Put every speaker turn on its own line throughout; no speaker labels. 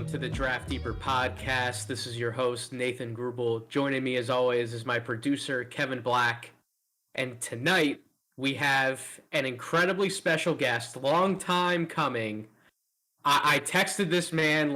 welcome to the Draft Deeper podcast. This is your host, Nathan Grubel. Joining me, as always, is my producer, Kevin Black. And tonight, we have an incredibly special guest, long time coming. I texted this man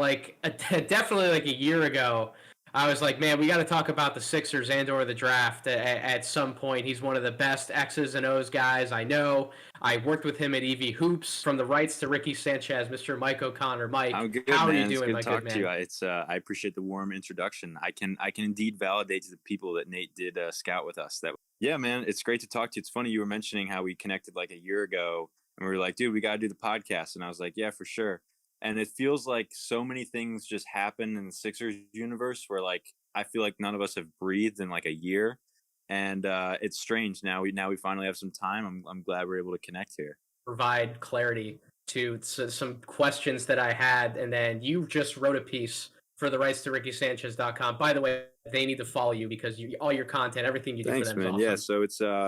definitely like a year ago. I was like, man, we got to talk about the Sixers and or the draft at some point. He's one of the best X's and O's guys I know. I worked with him at EV Hoops. From the rights to Ricky Sanchez, Mr. Mike O'Connor. Mike,
I'm good,
how
man.
are you
It's
doing,
good
my
to talk
good man?
to you. I appreciate the warm introduction. I can indeed validate to the people that Nate did scout with us. Yeah, man, it's great to talk to you. It's funny you were mentioning how we connected like a year ago, and we were like, dude, we got to do the podcast, and I was like, yeah, for sure. And it feels like so many things just happen in the Sixers universe where like I feel like none of us have breathed in like a year, and it's strange. Now we finally have some time. I'm glad we're able to connect here.
Provide clarity to some questions that I had, and then you just wrote a piece for the rights to RickySanchez.com. By the way, they need to follow you because all your content, everything you do
Thanks,
for them
man.
is awesome.
Yeah, so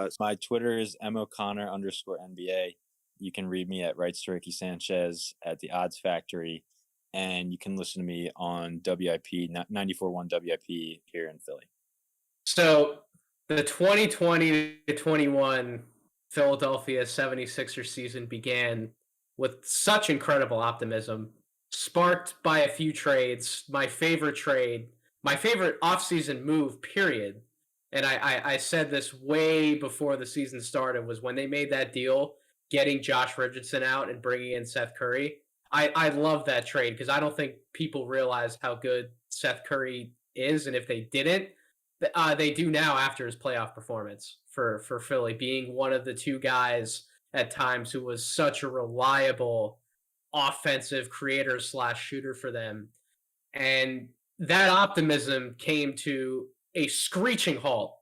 it's my Twitter is MOConnor_NBA. You can read me at Rights to Ricky Sanchez at the Odds Factory, and you can listen to me on WIP 94.1 WIP here in Philly.
So the 2020-21 Philadelphia 76ers season began with such incredible optimism, sparked by a few trades. My favorite trade, my favorite offseason move, period. And I said this way before the season started, was when they made that deal, getting Josh Richardson out and bringing in Seth Curry. I love that trade because I don't think people realize how good Seth Curry is. And if they didn't, they do now after his playoff performance for Philly, being one of the two guys at times who was such a reliable offensive creator / shooter for them. And that optimism came to a screeching halt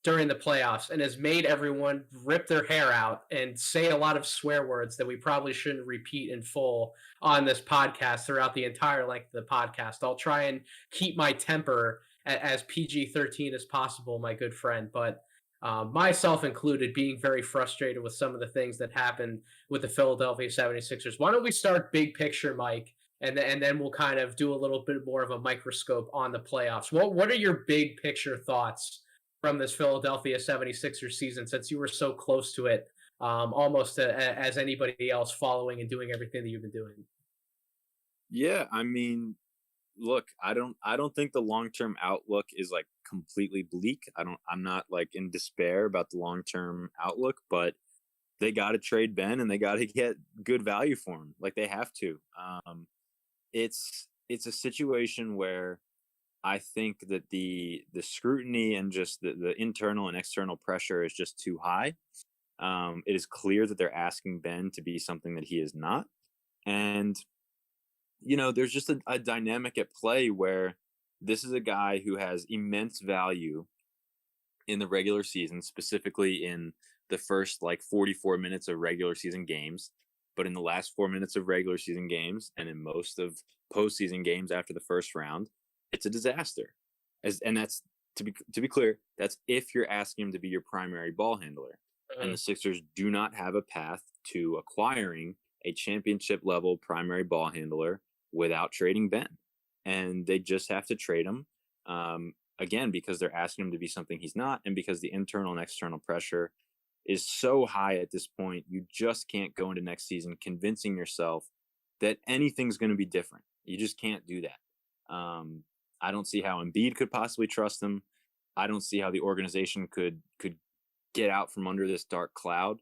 during the playoffs and has made everyone rip their hair out and say a lot of swear words that we probably shouldn't repeat in full on this podcast throughout the entire length of the podcast. I'll try and keep my temper as PG-13 as possible, my good friend, but myself included, being very frustrated with some of the things that happened with the Philadelphia 76ers. Why don't we start big picture, Mike, and then we'll kind of do a little bit more of a microscope on the playoffs. What are your big picture thoughts from this Philadelphia 76ers season, since you were so close to it, almost as anybody else, following and doing everything that you've been doing?
Yeah, I mean, look, I don't think the long-term outlook is like completely bleak. I'm not like in despair about the long-term outlook, but they got to trade Ben and they got to get good value for him. Like they have to. It's a situation where I think that the scrutiny and just the internal and external pressure is just too high. It is clear that they're asking Ben to be something that he is not. And, you know, there's just a dynamic at play where this is a guy who has immense value in the regular season, specifically in the first like 44 minutes of regular season games. But in the last 4 minutes of regular season games and in most of postseason games after the first round, it's a disaster. And that's to be clear, that's if you're asking him to be your primary ball handler. And the Sixers do not have a path to acquiring a championship level primary ball handler without trading Ben. And they just have to trade him again because they're asking him to be something he's not, and because the internal and external pressure is so high at this point. You just can't go into next season convincing yourself that anything's going to be different. You just can't do that. I don't see how Embiid could possibly trust them. I don't see how the organization could get out from under this dark cloud.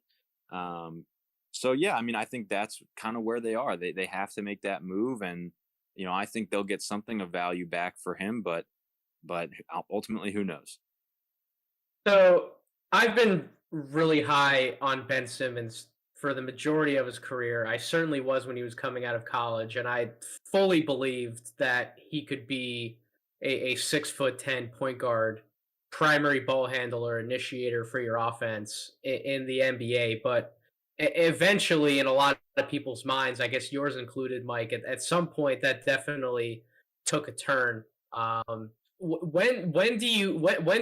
So yeah, I mean, I think that's kind of where they are. They have to make that move, and you know, I think they'll get something of value back for him, but ultimately, who knows?
So I've been really high on Ben Simmons for the majority of his career. I certainly was when he was coming out of college, and I fully believed that he could be a 6'10" point guard, primary ball handler, initiator for your offense in the NBA. But eventually, in a lot of people's minds, I guess yours included, Mike, at some point that definitely took a turn. When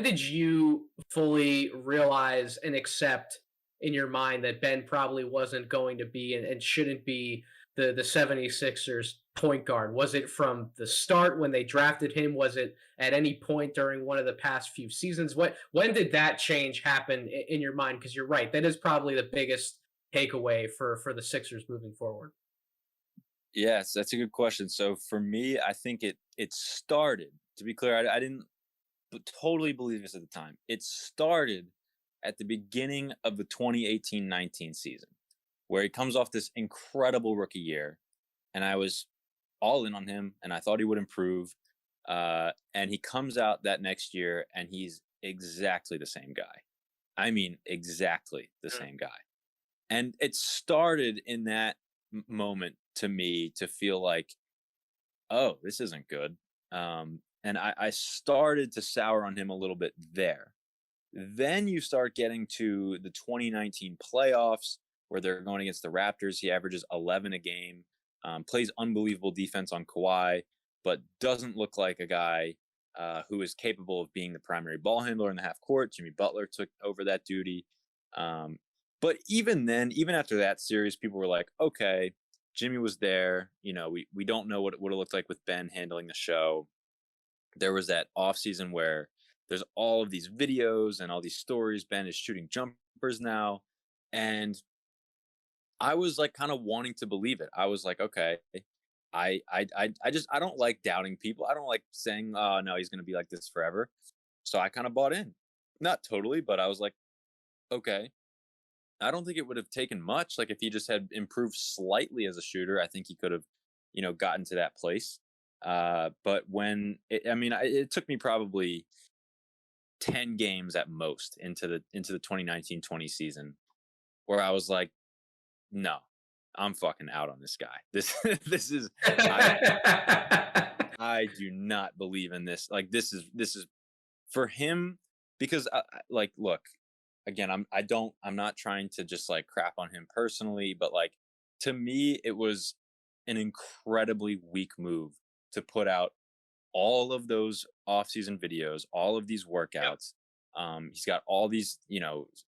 did you fully realize and accept in your mind that Ben probably wasn't going to be and shouldn't be the 76ers point guard? Was it from the start when they drafted him? Was it at any point during one of the past few seasons? When did that change happen in your mind? Because you're right, that is probably the biggest takeaway for the Sixers moving forward.
Yes, that's a good question. So for me, I think it started. To be clear, I didn't totally believe this at the time. It started at the beginning of the 2018-19 season, where he comes off this incredible rookie year, and I was all in on him, and I thought he would improve. And he comes out that next year, and he's exactly the same guy. I mean, exactly the same guy. And it started in that moment to me to feel like, oh, this isn't good. And I started to sour on him a little bit there. Then you start getting to the 2019 playoffs where they're going against the Raptors. He averages 11 a game, plays unbelievable defense on Kawhi, but doesn't look like a guy who is capable of being the primary ball handler in the half court. Jimmy Butler took over that duty. But even then, even after that series, people were like, okay, Jimmy was there. You know, we don't know what it would have looked like with Ben handling the show. There was that offseason where there's all of these videos and all these stories. Ben is shooting jumpers now. And I was like kind of wanting to believe it. I was like, okay, I don't like doubting people. I don't like saying, oh no, he's gonna be like this forever. So I kind of bought in. Not totally, but I was like, okay. I don't think it would have taken much. Like if he just had improved slightly as a shooter, I think he could have, gotten to that place. But it took me probably 10 games at most into the 2019-20 season where I was like, no, I'm fucking out on this guy. This is I do not believe in this. Like this is for him because look, again, I'm not trying to just like crap on him personally, but like to me it was an incredibly weak move to put out all of those off-season videos, all of these workouts. He's got all these,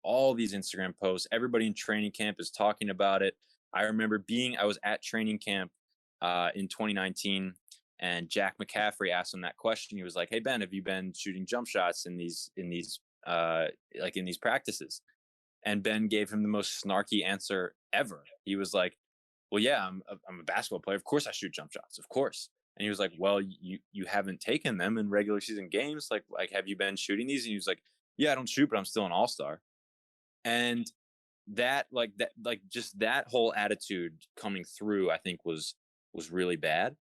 all these Instagram posts. Everybody in training camp is talking about it. I remember I was at training camp in 2019, and Jack McCaffrey asked him that question. He was like, "Hey Ben, have you been shooting jump shots in these practices?" And Ben gave him the most snarky answer ever. He was like, "Well, yeah, I'm a basketball player. Of course I shoot jump shots. Of course." And he was like, "Well, you haven't taken them in regular season games. Like have you been shooting these?" And he was like, "Yeah, I don't shoot, but I'm still an all-star." And just that whole attitude coming through, I think was really bad.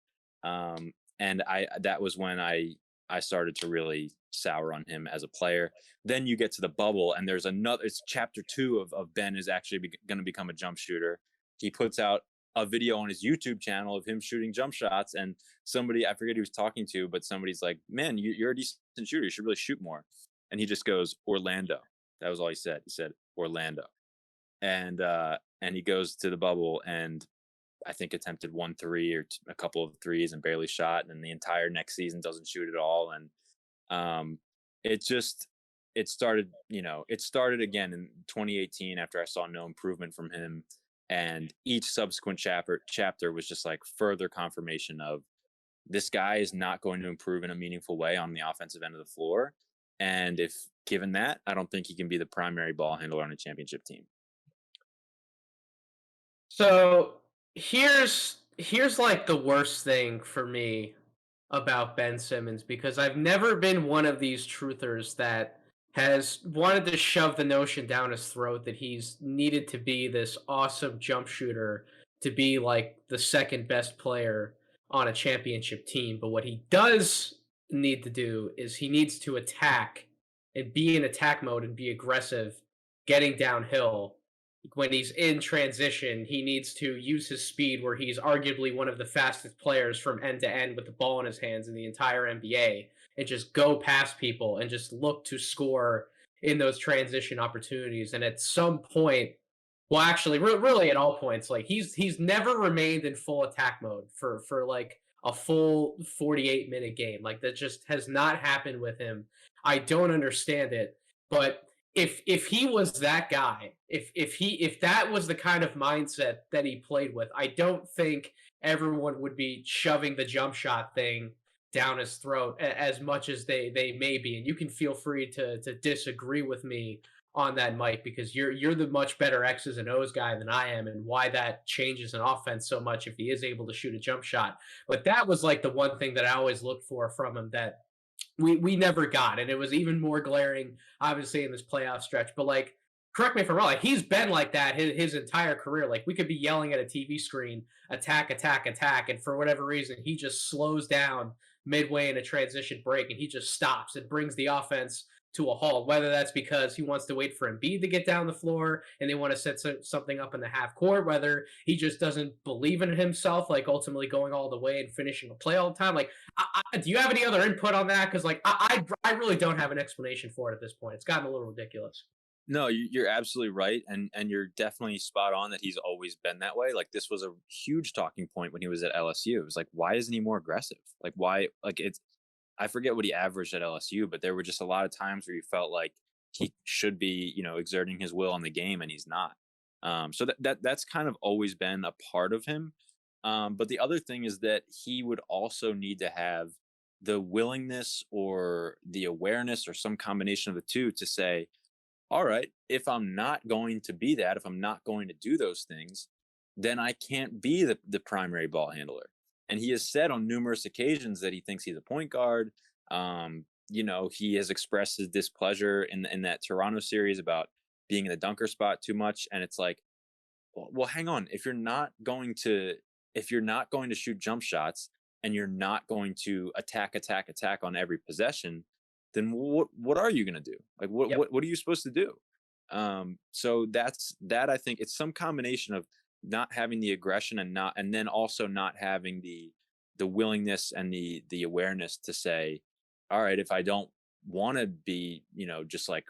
And that was when I started to really sour on him as a player. Then you get to the bubble, and it's chapter 2 of Ben is actually going to become a jump shooter. He puts out a video on his YouTube channel of him shooting jump shots, and somebody, I forget who he was talking to, but somebody's like, "Man, you're a decent shooter. You should really shoot more." And he just goes, "Orlando." That was all he said. He said Orlando, and he goes to the bubble and I think attempted 1 3 or a couple of threes and barely shot, and then the entire next season doesn't shoot at all. And it started again in 2018 after I saw no improvement from him, and each subsequent chapter was just like further confirmation of this guy is not going to improve in a meaningful way on the offensive end of the floor. And if given that, I don't think he can be the primary ball handler on a championship team.
So here's like the worst thing for me about Ben Simmons, because I've never been one of these truthers that has wanted to shove the notion down his throat that he's needed to be this awesome jump shooter to be like the second best player on a championship team. But what he does need to do is he needs to attack and be in attack mode and be aggressive getting downhill. When he's in transition, he needs to use his speed, where he's arguably one of the fastest players from end to end with the ball in his hands in the entire NBA, and just go past people and just look to score in those transition opportunities. And at some point, well, actually, really at all points, like he's never remained in full attack mode for like a full 48-minute game. Like that just has not happened with him. I don't understand it, but if he was that guy, if that was the kind of mindset that he played with, I don't think everyone would be shoving the jump shot thing down his throat as much as they may be. And you can feel free to disagree with me on that, Mike, because you're the much better X's and O's guy than I am, and why that changes an offense so much if he is able to shoot a jump shot. But that was like the one thing that I always looked for from him that we never got, and it was even more glaring, obviously, in this playoff stretch. But like, correct me if I'm wrong, like, he's been like that his entire career. Like, we could be yelling at a TV screen, attack, attack, attack, and for whatever reason, he just slows down midway in a transition break, and he just stops. It brings the offense to a halt. Whether that's because he wants to wait for Embiid to get down the floor and they want to set something up in the half court, whether he just doesn't believe in himself, like ultimately going all the way and finishing a play all the time. Like, do you have any other input on that? Because like I really don't have an explanation for it at this point. It's gotten a little ridiculous.
No, you're absolutely right, and you're definitely spot on that he's always been that way. Like this was a huge talking point when he was at LSU. It was like, why isn't he more aggressive? Like why? Like it's I forget what he averaged at LSU, but there were just a lot of times where you felt like he should be, exerting his will on the game, and he's not. So that's kind of always been a part of him. But the other thing is that he would also need to have the willingness or the awareness or some combination of the two to say, all right, if I'm not going to be that, if I'm not going to do those things, then I can't be the primary ball handler. And he has said on numerous occasions that he thinks he's a point guard. He has expressed his displeasure in that Toronto series about being in the dunker spot too much. And it's like, well, hang on. If you're not going to shoot jump shots and you're not going to attack on every possession, then what are you going to do? Like
Yep.
what are you supposed to do? So that I think it's some combination of not having the aggression and then also not having the willingness and the awareness to say, all right, if I don't want to be, just like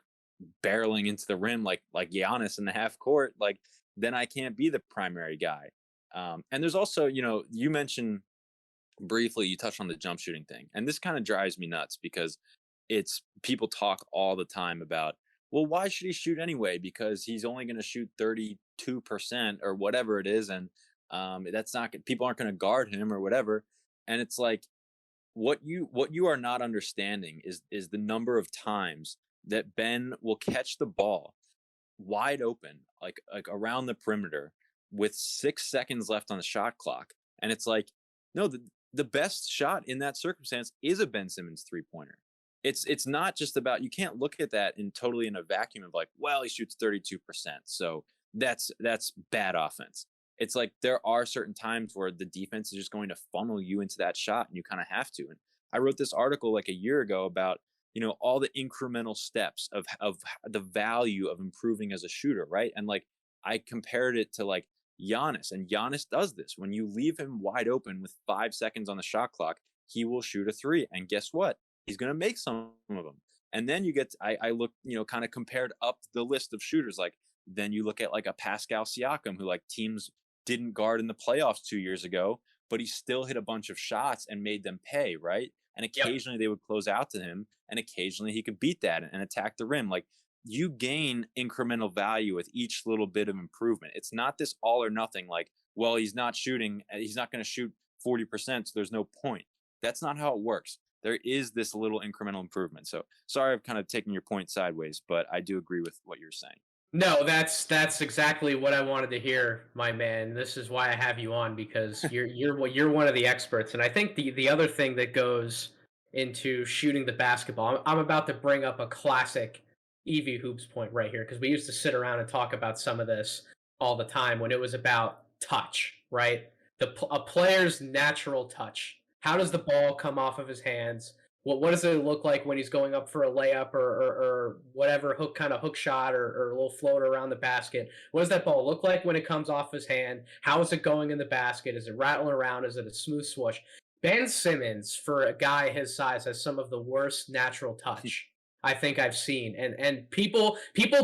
barreling into the rim like Giannis in the half court, like then I can't be the primary guy. And there's also, you mentioned briefly, you touched on the jump shooting thing, and this kind of drives me nuts because it's people talk all the time about, well, why should he shoot anyway? Because he's only going to shoot 32% or whatever it is, and that's not people aren't going to guard him or whatever. And it's like what you are not understanding is the number of times that Ben will catch the ball wide open, like around the perimeter, with 6 seconds left on the shot clock, and it's like, no, the best shot in that circumstance is a Ben Simmons 3-pointer. It's not just about, you can't look at that totally in a vacuum of like, well, he shoots 32%, so that's bad offense. It's like there are certain times where the defense is just going to funnel you into that shot, and you kind of have to. And I wrote this article like a year ago about all the incremental steps of the value of improving as a shooter, right? And like I compared it to like Giannis, and Giannis does this. When you leave him wide open with 5 seconds on the shot clock, he will shoot a three, and guess what? He's going to make some of them. And then you get, I look, kind of compared up the list of shooters. Like, then you look at like a Pascal Siakam, who like teams didn't guard in the playoffs 2 years ago, but he still hit a bunch of shots and made them pay, right? And occasionally they would close out to him, and occasionally he could beat that and attack the rim. Like, you gain incremental value with each little bit of improvement. It's not this all or nothing, like, well, he's not going to shoot 40%, so there's no point. That's not how it works. There is this little incremental improvement. So sorry, I've kind of taken your point sideways, but I do agree with what you're saying.
No, that's exactly what I wanted to hear, my man. This is why I have you on, because you're one of the experts. And I think the other thing that goes into shooting the basketball, I'm about to bring up a classic Evie Hoops point right here, because we used to sit around and talk about some of this all the time when it was about touch, right? A player's natural touch. How does the ball come off of his hands? What does it look like when he's going up for a layup or whatever hook shot or a little floater around the basket? What does that ball look like when it comes off his hand? How is it going in the basket? Is it rattling around? Is it a smooth swoosh? Ben Simmons, for a guy his size, has some of the worst natural touch I think I've seen, and people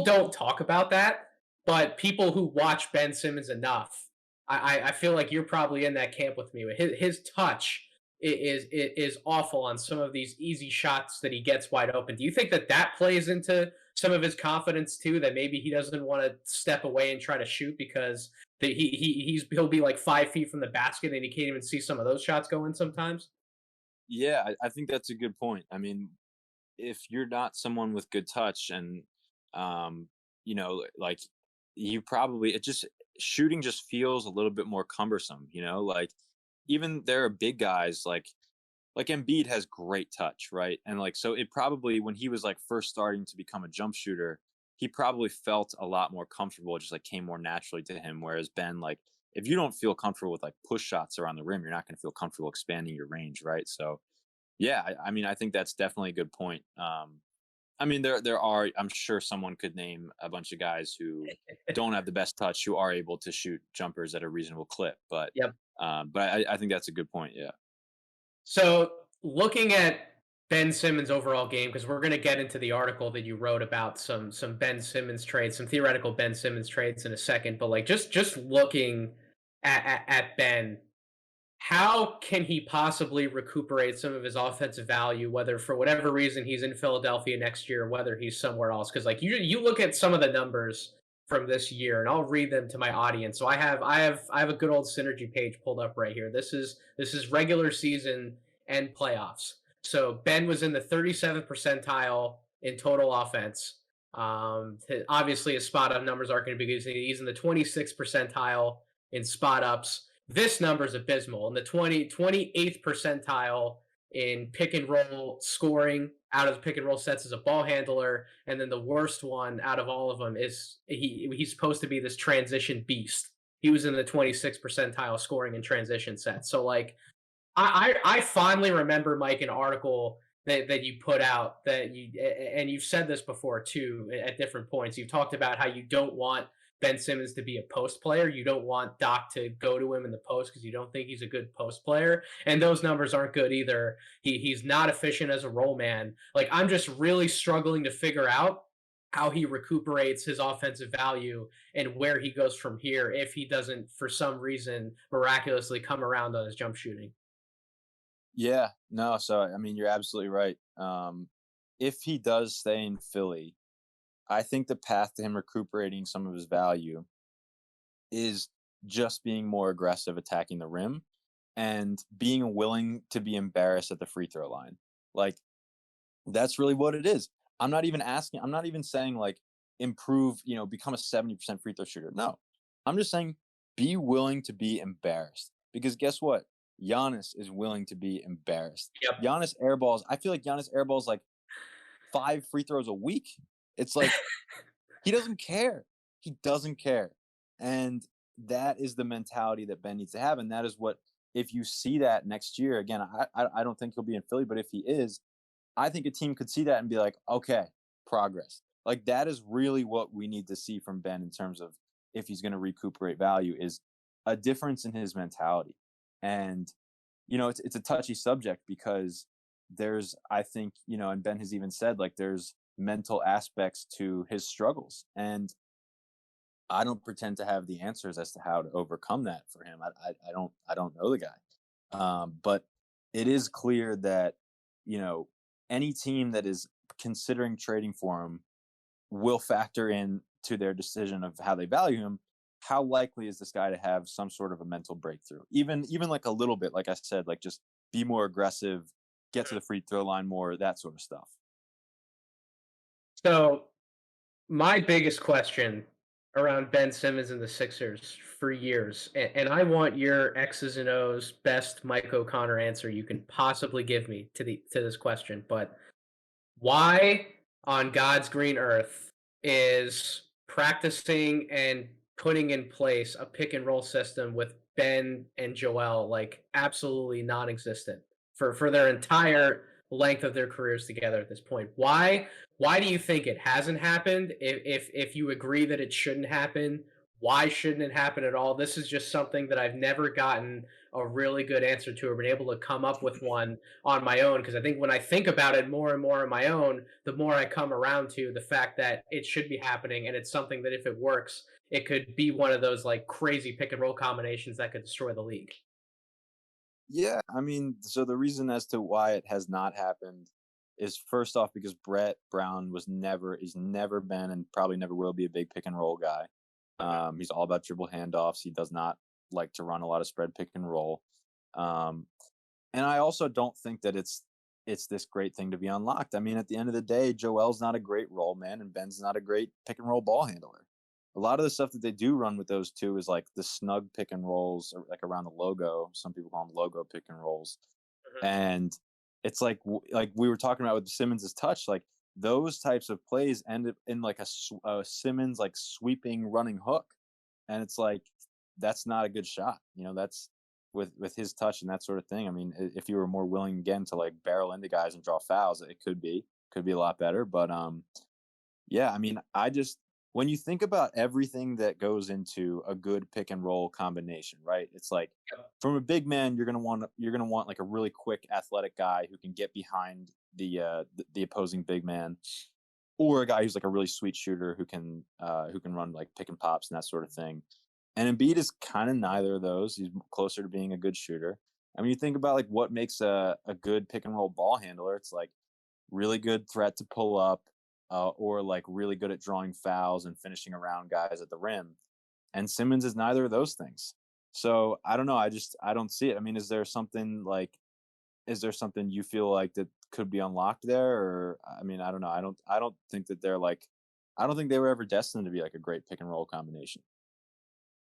don't talk about that, but people who watch Ben Simmons enough, I feel like you're probably in that camp with me. His touch is awful on some of these easy shots that he gets wide open. Do you think that plays into some of his confidence too, that maybe he doesn't want to step away and try to shoot because he'll be like 5 feet from the basket and he can't even see some of those shots go in sometimes.
Yeah, I think that's a good point. I mean, if you're not someone with good touch and um like you probably it just shooting just feels a little bit more cumbersome, like even there are big guys like Embiid has great touch, right? And like so it probably when he was like first starting to become a jump shooter, he probably felt a lot more comfortable, it just like came more naturally to him. Whereas Ben, like if you don't feel comfortable with like push shots around the rim, you're not going to feel comfortable expanding your range, right? So yeah, I mean, I think that's definitely a good point. I mean, there are. I'm sure someone could name a bunch of guys who don't have the best touch who are able to shoot jumpers at a reasonable clip.
Yep.
But I think that's a good point. Yeah.
So looking at Ben Simmons' overall game, because we're going to get into the article that you wrote about some Ben Simmons trades, some theoretical Ben Simmons trades in a second, but like just looking at Ben, how can he possibly recuperate some of his offensive value, whether for whatever reason he's in Philadelphia next year, or whether he's somewhere else? Because like you look at some of the numbers from this year, and I'll read them to my audience. So I have a good old synergy page pulled up right here. This is regular season and playoffs. So Ben was in the 37th percentile in total offense. Obviously, his spot up numbers aren't going to be good. He's in the 26th percentile in spot ups. This number is abysmal. In the 28th percentile in pick and roll scoring out of the pick and roll sets as a ball handler. And then the worst one out of all of them is he's supposed to be this transition beast. He was in the 26th percentile scoring in transition sets. So like I fondly remember, Mike, an article that you put out that and you've said this before too at different points. You've talked about how you don't want Ben Simmons to be a post player. You don't want Doc to go to him in the post because you don't think he's a good post player. And those numbers aren't good either. He's not efficient as a roll man. Like I'm just really struggling to figure out how he recuperates his offensive value and where he goes from here if he doesn't, for some reason, miraculously come around on his jump shooting.
Yeah. No. So I mean, you're absolutely right. If he does stay in Philly, I think the path to him recuperating some of his value is just being more aggressive attacking the rim and being willing to be embarrassed at the free throw line. Like that's really what it is. I'm not even saying like improve, become a 70% free throw shooter. No. I'm just saying be willing to be embarrassed. Because guess what? Giannis is willing to be embarrassed.
Yep.
Giannis airballs. I feel like Giannis airballs like 5 free throws a week. It's like he doesn't care. He doesn't care. And that is the mentality that Ben needs to have. And that is what, if you see that next year, again, I don't think he'll be in Philly, but if he is, I think a team could see that and be like, okay, progress. Like that is really what we need to see from Ben in terms of if he's going to recuperate value is a difference in his mentality. And, it's a touchy subject because I think, and Ben has even said like there's mental aspects to his struggles. And I don't pretend to have the answers as to how to overcome that for him. I don't know the guy. But it is clear that, you know, any team that is considering trading for him will factor in to their decision of how they value him. How likely is this guy to have some sort of a mental breakthrough? Even like a little bit, like I said, like just be more aggressive, get to the free throw line more, that sort of stuff.
So my biggest question around Ben Simmons and the Sixers for years, and I want your X's and O's best Mike O'Connor answer you can possibly give me to this question. But why on God's green earth is practicing and putting in place a pick and roll system with Ben and Joel like absolutely non-existent for their entire length of their careers together at this point? Why do you think it hasn't happened? If you agree that it shouldn't happen, why shouldn't it happen at all? This is just something that I've never gotten a really good answer to or been able to come up with one on my own, because I think when I think about it more and more on my own, the more I come around to the fact that it should be happening, and it's something that if it works, it could be one of those like crazy pick and roll combinations that could destroy the league.
Yeah, I mean, so the reason as to why it has not happened is first off because Brett Brown is never been and probably never will be a big pick and roll guy.
Okay.
He's all about dribble handoffs. He does not like to run a lot of spread pick and roll. Um, and I also don't think that it's this great thing to be unlocked. I mean, at the end of the day, Joel's not a great roll man, and Ben's not a great pick and roll ball handler. A lot of the stuff that they do run with those two is like the snug pick and rolls, or like around the logo. Some people call them logo pick and rolls,
Mhm.
and it's like we were talking about with Simmons's touch, like those types of plays end up in like a Simmons like sweeping running hook, and it's like that's not a good shot. That's with his touch and that sort of thing. I mean, if you were more willing again to like barrel into guys and draw fouls, it could be a lot better. But yeah, I mean, I just when you think about everything that goes into a good pick and roll combination, right? It's like
Yep.
from a big man, you're gonna want like a really quick, athletic guy who can get behind the opposing big man, or a guy who's like a really sweet shooter who can run like pick and pops and that sort of thing. And Embiid is kind of neither of those. He's closer to being a good shooter. I mean, you think about like what makes a good pick and roll ball handler. It's like really good threat to pull up, or like really good at drawing fouls and finishing around guys at the rim. And Simmons is neither of those things. So I don't know. I don't see it. I mean, is there something you feel like that could be unlocked there? Or I mean, I don't know. I don't think that I don't think they were ever destined to be like a great pick and roll combination.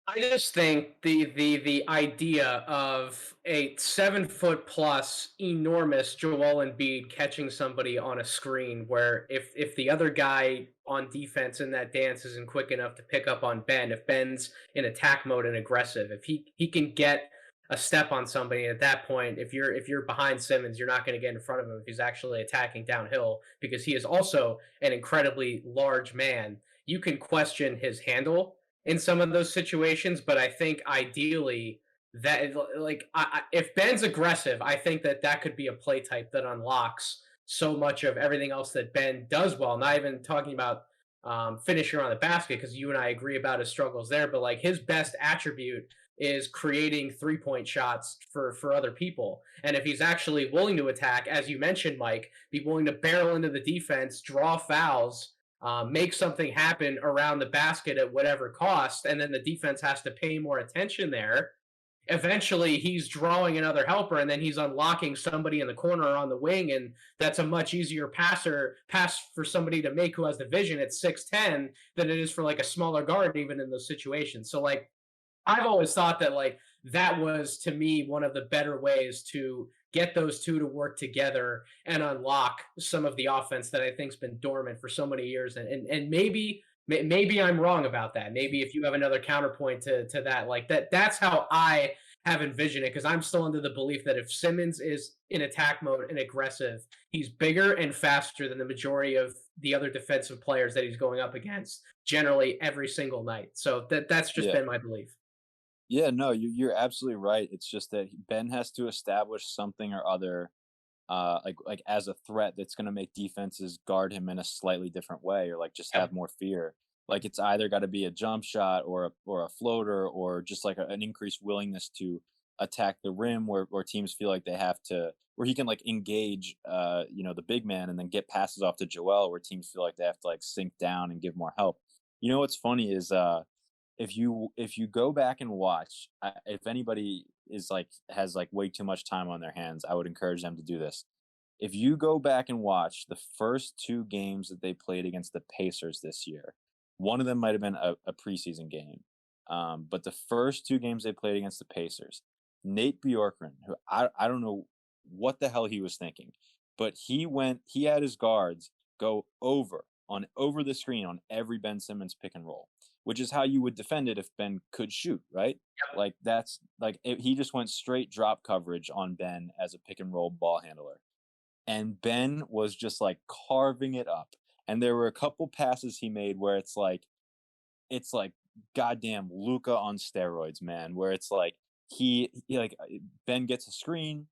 I just think the idea of a 7 foot plus enormous Joel Embiid catching somebody on a screen, where if the other guy on defense in that dance isn't quick enough to pick up on Ben, if Ben's in attack mode and aggressive, if he can get a step on somebody at that point, if you're behind Simmons, you're not going to get in front of him if he's actually attacking downhill, because he is also an incredibly large man. You can question his handle in some of those situations, but I think ideally that, like, if Ben's aggressive, I think that could be a play type that unlocks so much of everything else that Ben does well. Not even talking about finisher on the basket, because you and I agree about his struggles there, but like his best attribute is creating 3 point shots for other people. And if he's actually willing to attack, as you mentioned, Mike, be willing to barrel into the defense, draw fouls, make something happen around the basket at whatever cost, and then the defense has to pay more attention there. Eventually, he's drawing another helper, and then he's unlocking somebody in the corner or on the wing, and that's a much easier pass for somebody to make who has the vision at 6'10" than it is for like a smaller guard, even in those situations. So like I've always thought that like that was to me one of the better ways to get those two to work together and unlock some of the offense that I think's been dormant for so many years. And maybe I'm wrong about that. Maybe if you have another counterpoint to that, like that's how I have envisioned it, because I'm still under the belief that if Simmons is in attack mode and aggressive, he's bigger and faster than the majority of the other defensive players that he's going up against generally every single night. So that's just
Yeah.
been my belief.
Yeah, no, you're absolutely right. It's just that Ben has to establish something or other, like as a threat that's going to make defenses guard him in a slightly different way, or like just
Yep.
have more fear. Like it's either got to be a jump shot or a floater, or just like an increased willingness to attack the rim, where teams feel like they have to, where he can like engage, the big man and then get passes off to Joel, where teams feel like they have to like sink down and give more help. What's funny is if you go back and watch, if anybody is like has like way too much time on their hands, I would encourage them to do this. If you go back and watch the first two games that they played against the Pacers this year, one of them might have been a preseason game, but the first two games they played against the Pacers, Nate Bjorkgren, who I don't know what the hell he was thinking, but he had his guards go over the screen on every Ben Simmons pick and roll, which is how you would defend it if Ben could shoot, right? Like that's like he just went straight drop coverage on Ben as a pick and roll ball handler, and Ben was just like carving it up. And there were a couple passes he made where it's like goddamn Luca on steroids, man. Where it's like he like Ben gets a screen,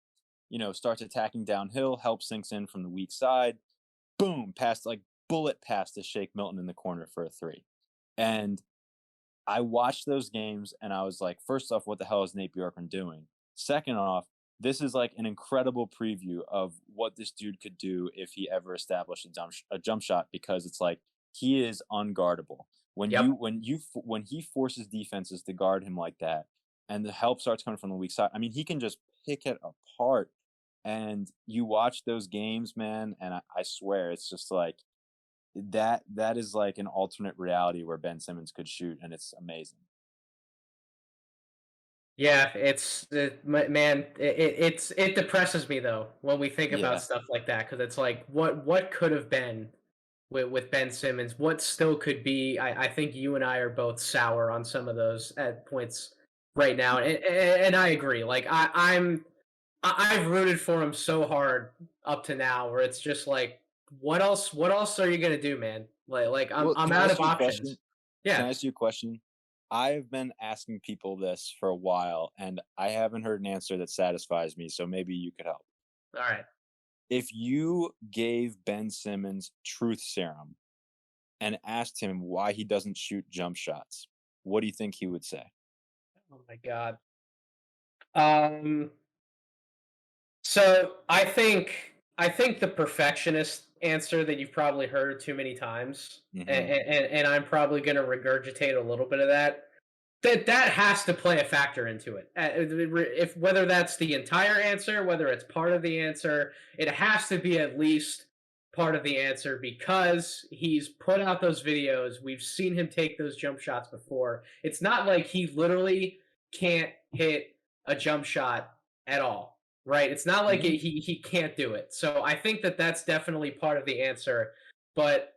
starts attacking downhill, help sinks in from the weak side, boom, pass like bullet pass to Shake Milton in the corner for a three. And I watched those games and I was like, first off, what the hell is Nate Bjorkgren doing? Second off, this is like an incredible preview of what this dude could do if he ever established a jump shot, because it's like he is unguardable.
Yep.
When he forces defenses to guard him like that, and the help starts coming from the weak side, I mean, he can just pick it apart. And you watch those games, man, and I swear it's just like that is like an alternate reality where Ben Simmons could shoot, and it's amazing.
Yeah, man. It depresses me though when we think about
Yeah.
stuff like that because it's like what could have been with Ben Simmons, what still could be. I think you and I are both sour on some of those at points right now, and I agree. Like I've rooted for him so hard up to now, where it's just like, what else are you gonna do, man? Like
Well,
I'm
can I
out
ask
of
you a question?
options.
Can
Yeah.
I ask you a question? I've been asking people this for a while, and I haven't heard an answer that satisfies me, so maybe you could help.
All right.
If you gave Ben Simmons truth serum and asked him why he doesn't shoot jump shots, what do you think he would say?
Oh my god. Um. So I think the perfectionist answer that you've probably heard too many times, and,
Hmm.
and I'm probably going to regurgitate a little bit of that. That has to play a factor into it. If whether that's the entire answer, whether it's part of the answer, it has to be at least part of the answer because he's put out those videos. We've seen him take those jump shots before. It's not like he literally can't hit a jump shot at all, right? It's not like
Hmm.
he can't do it. So I think that that's definitely part of the answer. But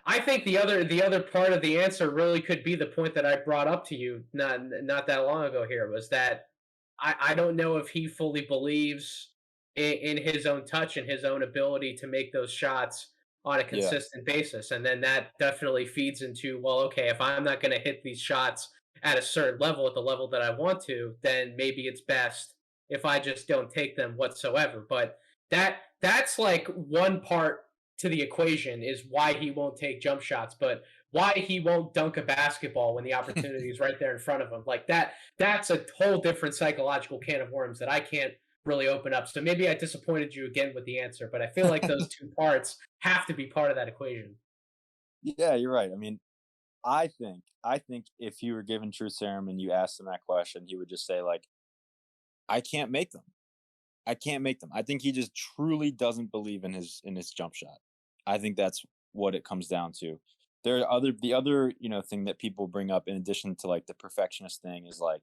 I think the other part of the answer really could be the point that I brought up to you not that long ago here was that I don't know if he fully believes in his own touch and his own ability to make those shots on a
Yeah.
consistent basis. And then that definitely feeds into, well, okay, if I'm not going to hit these shots at a certain level, at the level that I want to, then maybe it's best if I just don't take them whatsoever. But that's like one part to the equation is why he won't take jump shots, but why he won't dunk a basketball when the opportunity is right there in front of him. Like that's a whole different psychological can of worms that I can't really open up. So maybe I disappointed you again with the answer, but I feel like those two parts have to be part of that equation.
Yeah, you're right. I mean, I think if you were given truth serum and you asked him that question, he would just say like, "I can't make them. I can't make them." I think he just truly doesn't believe in his jump shot. I think that's what it comes down to. There are the other, thing that people bring up in addition to like the perfectionist thing is like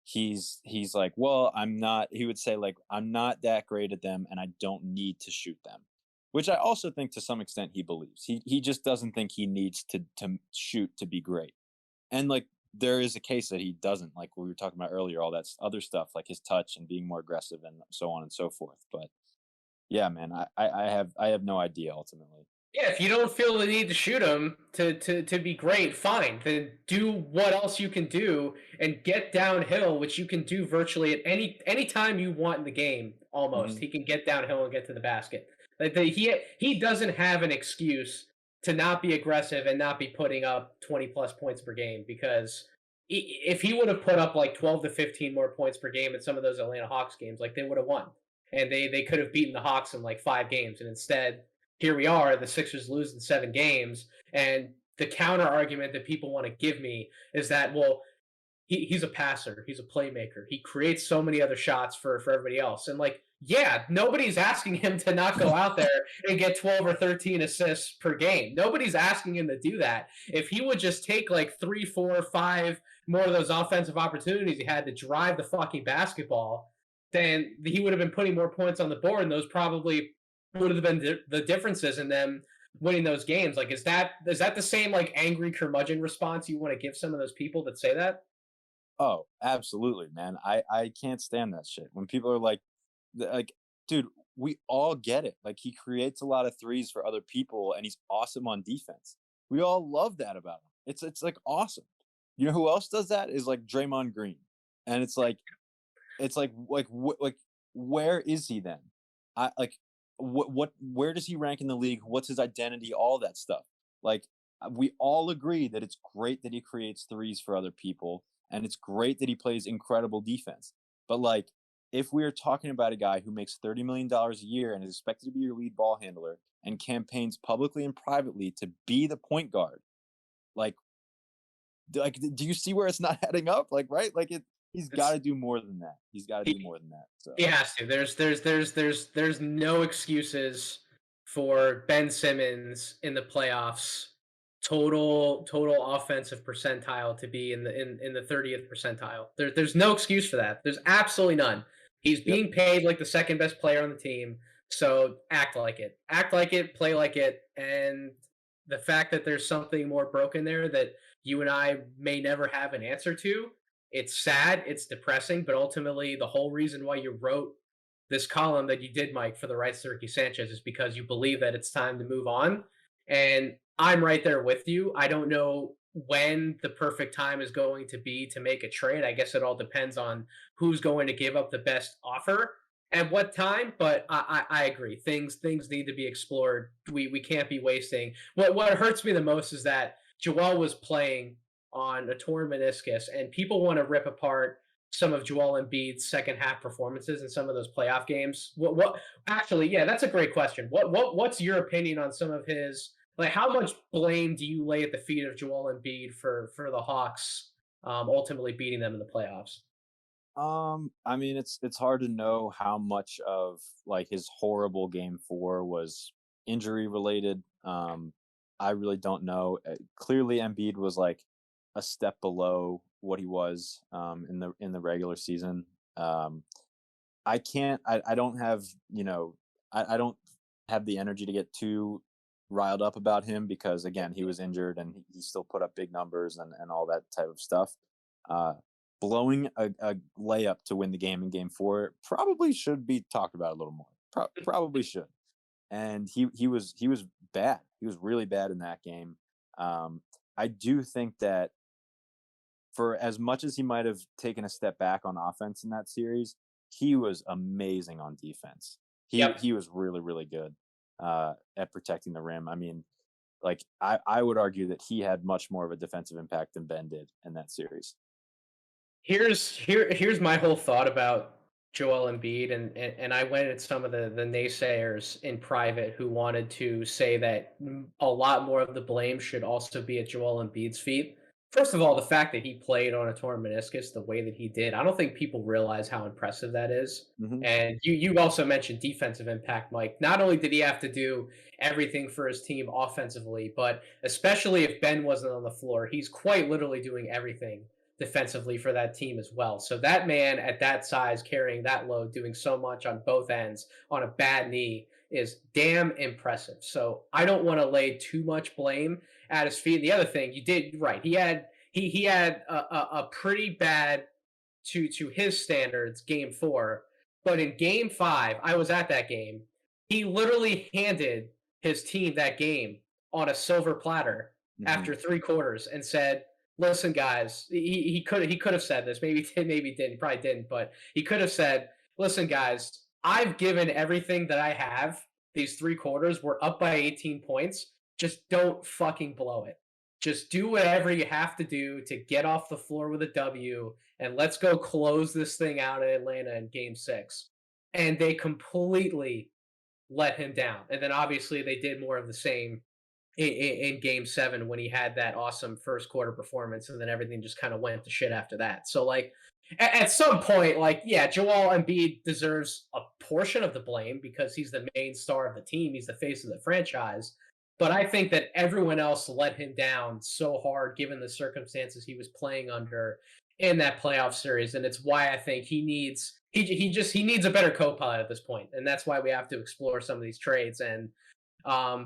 he's like, "Well, I'm not," he would say like, "I'm not that great at them and I don't need to shoot them." Which I also think to some extent he believes. He just doesn't think he needs to shoot to be great. And like there is a case that he doesn't, like we were talking about earlier, all that other stuff, like his touch and being more aggressive and so on and so forth. But yeah, man, I have no idea ultimately.
Yeah, if you don't feel the need to shoot him to be great, fine. Then do what else you can do and get downhill, which you can do virtually at any time you want in the game. Almost,
Hmm.
he can get downhill and get to the basket. Like he doesn't have an excuse to not be aggressive and not be putting up 20 plus points per game because if he would have put up like 12 to 15 more points per game in some of those Atlanta Hawks games, like they would have won and they could have beaten the Hawks in like 5 games, and instead here we are, the Sixers losing 7 games, and the counter argument that people want to give me is that, well, he's a passer, he's a playmaker, he creates so many other shots for everybody else, and like, yeah, nobody's asking him to not go out there and get 12 or 13 assists per game. Nobody's asking him to do that. If he would just take like 3, 4, 5 more of those offensive opportunities he had to drive the fucking basketball, then he would have been putting more points on the board, and those probably would have been the differences in them winning those games. Like, is that the same like angry curmudgeon response you want to give some of those people that say that?
Oh, absolutely, man. I can't stand that shit. When people are like, dude, we all get it. Like he creates a lot of threes for other people and he's awesome on defense. We all love that about him. It's like awesome. You know who else does that is like Draymond Green. And it's like where is he then? I like what where does he rank in the league? What's his identity? All that stuff. Like we all agree that it's great that he creates threes for other people and it's great that he plays incredible defense. But like if we are talking about a guy who makes $30 million a year and is expected to be your lead ball handler and campaigns publicly and privately to be the point guard, like, do you see where it's not adding up? Like, right? Like he's got
It's
to do more than that. He's got to do
he,
more than that. So,
he has to. There's no excuses for Ben Simmons in the playoffs. Total offensive percentile to be in the 30th percentile. There's no excuse for that. There's absolutely none. He's
yep.
being paid like the second best player on the team. So act like it. Act like it, play like it. And the fact that there's something more broken there that you and I may never have an answer to, it's sad, it's depressing, but ultimately the whole reason why you wrote this column that you did, Mike, for the rights to Ricky Sanchez is because you believe that it's time to move on. And I'm right there with you. I don't know when the perfect time is going to be to make a trade. I guess it all depends on who's going to give up the best offer at what time. But I agree. Things need to be explored. We can't be wasting. What hurts me the most is that Joel was playing on a torn meniscus, and people want to rip apart some of Joel Embiid's second half performances in some of those playoff games. What actually, yeah, that's a great question. What's your opinion on some of his, like, how much blame do you lay at the feet of Joel Embiid for the Hawks ultimately beating them in the playoffs?
I mean, it's hard to know how much of like his horrible game 4 was injury related. I really don't know. Clearly, Embiid was like a step below what he was in the regular season. I can't. I don't have. I don't have the energy to get too riled up about him because again, he was injured and he still put up big numbers and all that type of stuff. Uh, Blowing a layup to win the game in game 4 probably should be talked about a little more. Probably should. And he was bad. He was really bad in that game. I do think that for as much as he might have taken a step back on offense in that series, he was amazing on defense. He
Yep.
he was really really good at protecting the rim. I mean, like I would argue that he had much more of a defensive impact than Ben did in that series.
Here's my whole thought about Joel Embiid, and I went at some of the naysayers in private who wanted to say that a lot more of the blame should also be at Joel Embiid's feet. First of all, the fact that he played on a torn meniscus the way that he did, I don't think people realize how impressive that is.
Hmm.
And you also mentioned defensive impact, Mike. Not only did he have to do everything for his team offensively, but especially if Ben wasn't on the floor, he's quite literally doing everything defensively for that team as well. So that man at that size carrying that load, doing so much on both ends on a bad knee is damn impressive. So I don't want to lay too much blame at his feet. The other thing you did right, he had a pretty bad to his standards game 4, but in game 5, I was at that game. He literally handed his team that game on a silver platter
Hmm.
after 3 quarters and said, "Listen, guys." He could have said this. Maybe he did. Maybe he didn't. He probably didn't. But he could have said, "Listen, guys. I've given everything that I have. These 3 quarters. We're up by 18 points. Just don't fucking blow it. Just do whatever you have to do to get off the floor with a W, and let's go close this thing out in Atlanta in game 6." And they completely let him down. And then obviously they did more of the same in game 7 when he had that awesome first quarter performance, and then everything just kind of went to shit after that. So, like, at some point, like, yeah, Joel Embiid deserves a portion of the blame because he's the main star of the team. He's the face of the franchise. But I think that everyone else let him down so hard given the circumstances he was playing under in that playoff series. And it's why I think he needs a better co-pilot at this point. And that's why we have to explore some of these trades. And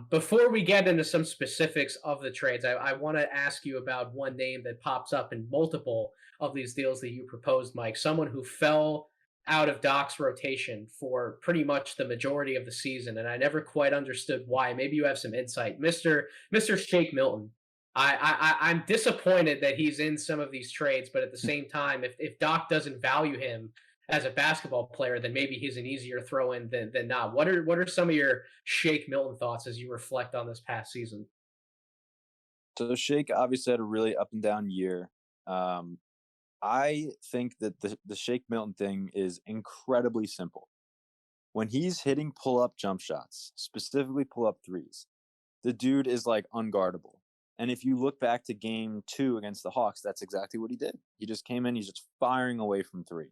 before we get into some specifics of the trades, I want to ask you about one name that pops up in multiple of these deals that you proposed, Mike. Someone who fell out of Doc's rotation for pretty much the majority of the season, and I never quite understood why. Maybe you have some insight, Mister Shake Milton. I'm disappointed that he's in some of these trades, but at the same time, if Doc doesn't value him as a basketball player, then maybe he's an easier throw in than not. What are some of your Shake Milton thoughts as you reflect on this past season?
So Shake obviously had a really up and down year. Um, I think that the Shake Milton thing is incredibly simple. When he's hitting pull up jump shots, specifically pull up threes, the dude is like unguardable. And if you look back to game two against the Hawks, that's exactly what he did. He just came in, he's just firing away from three.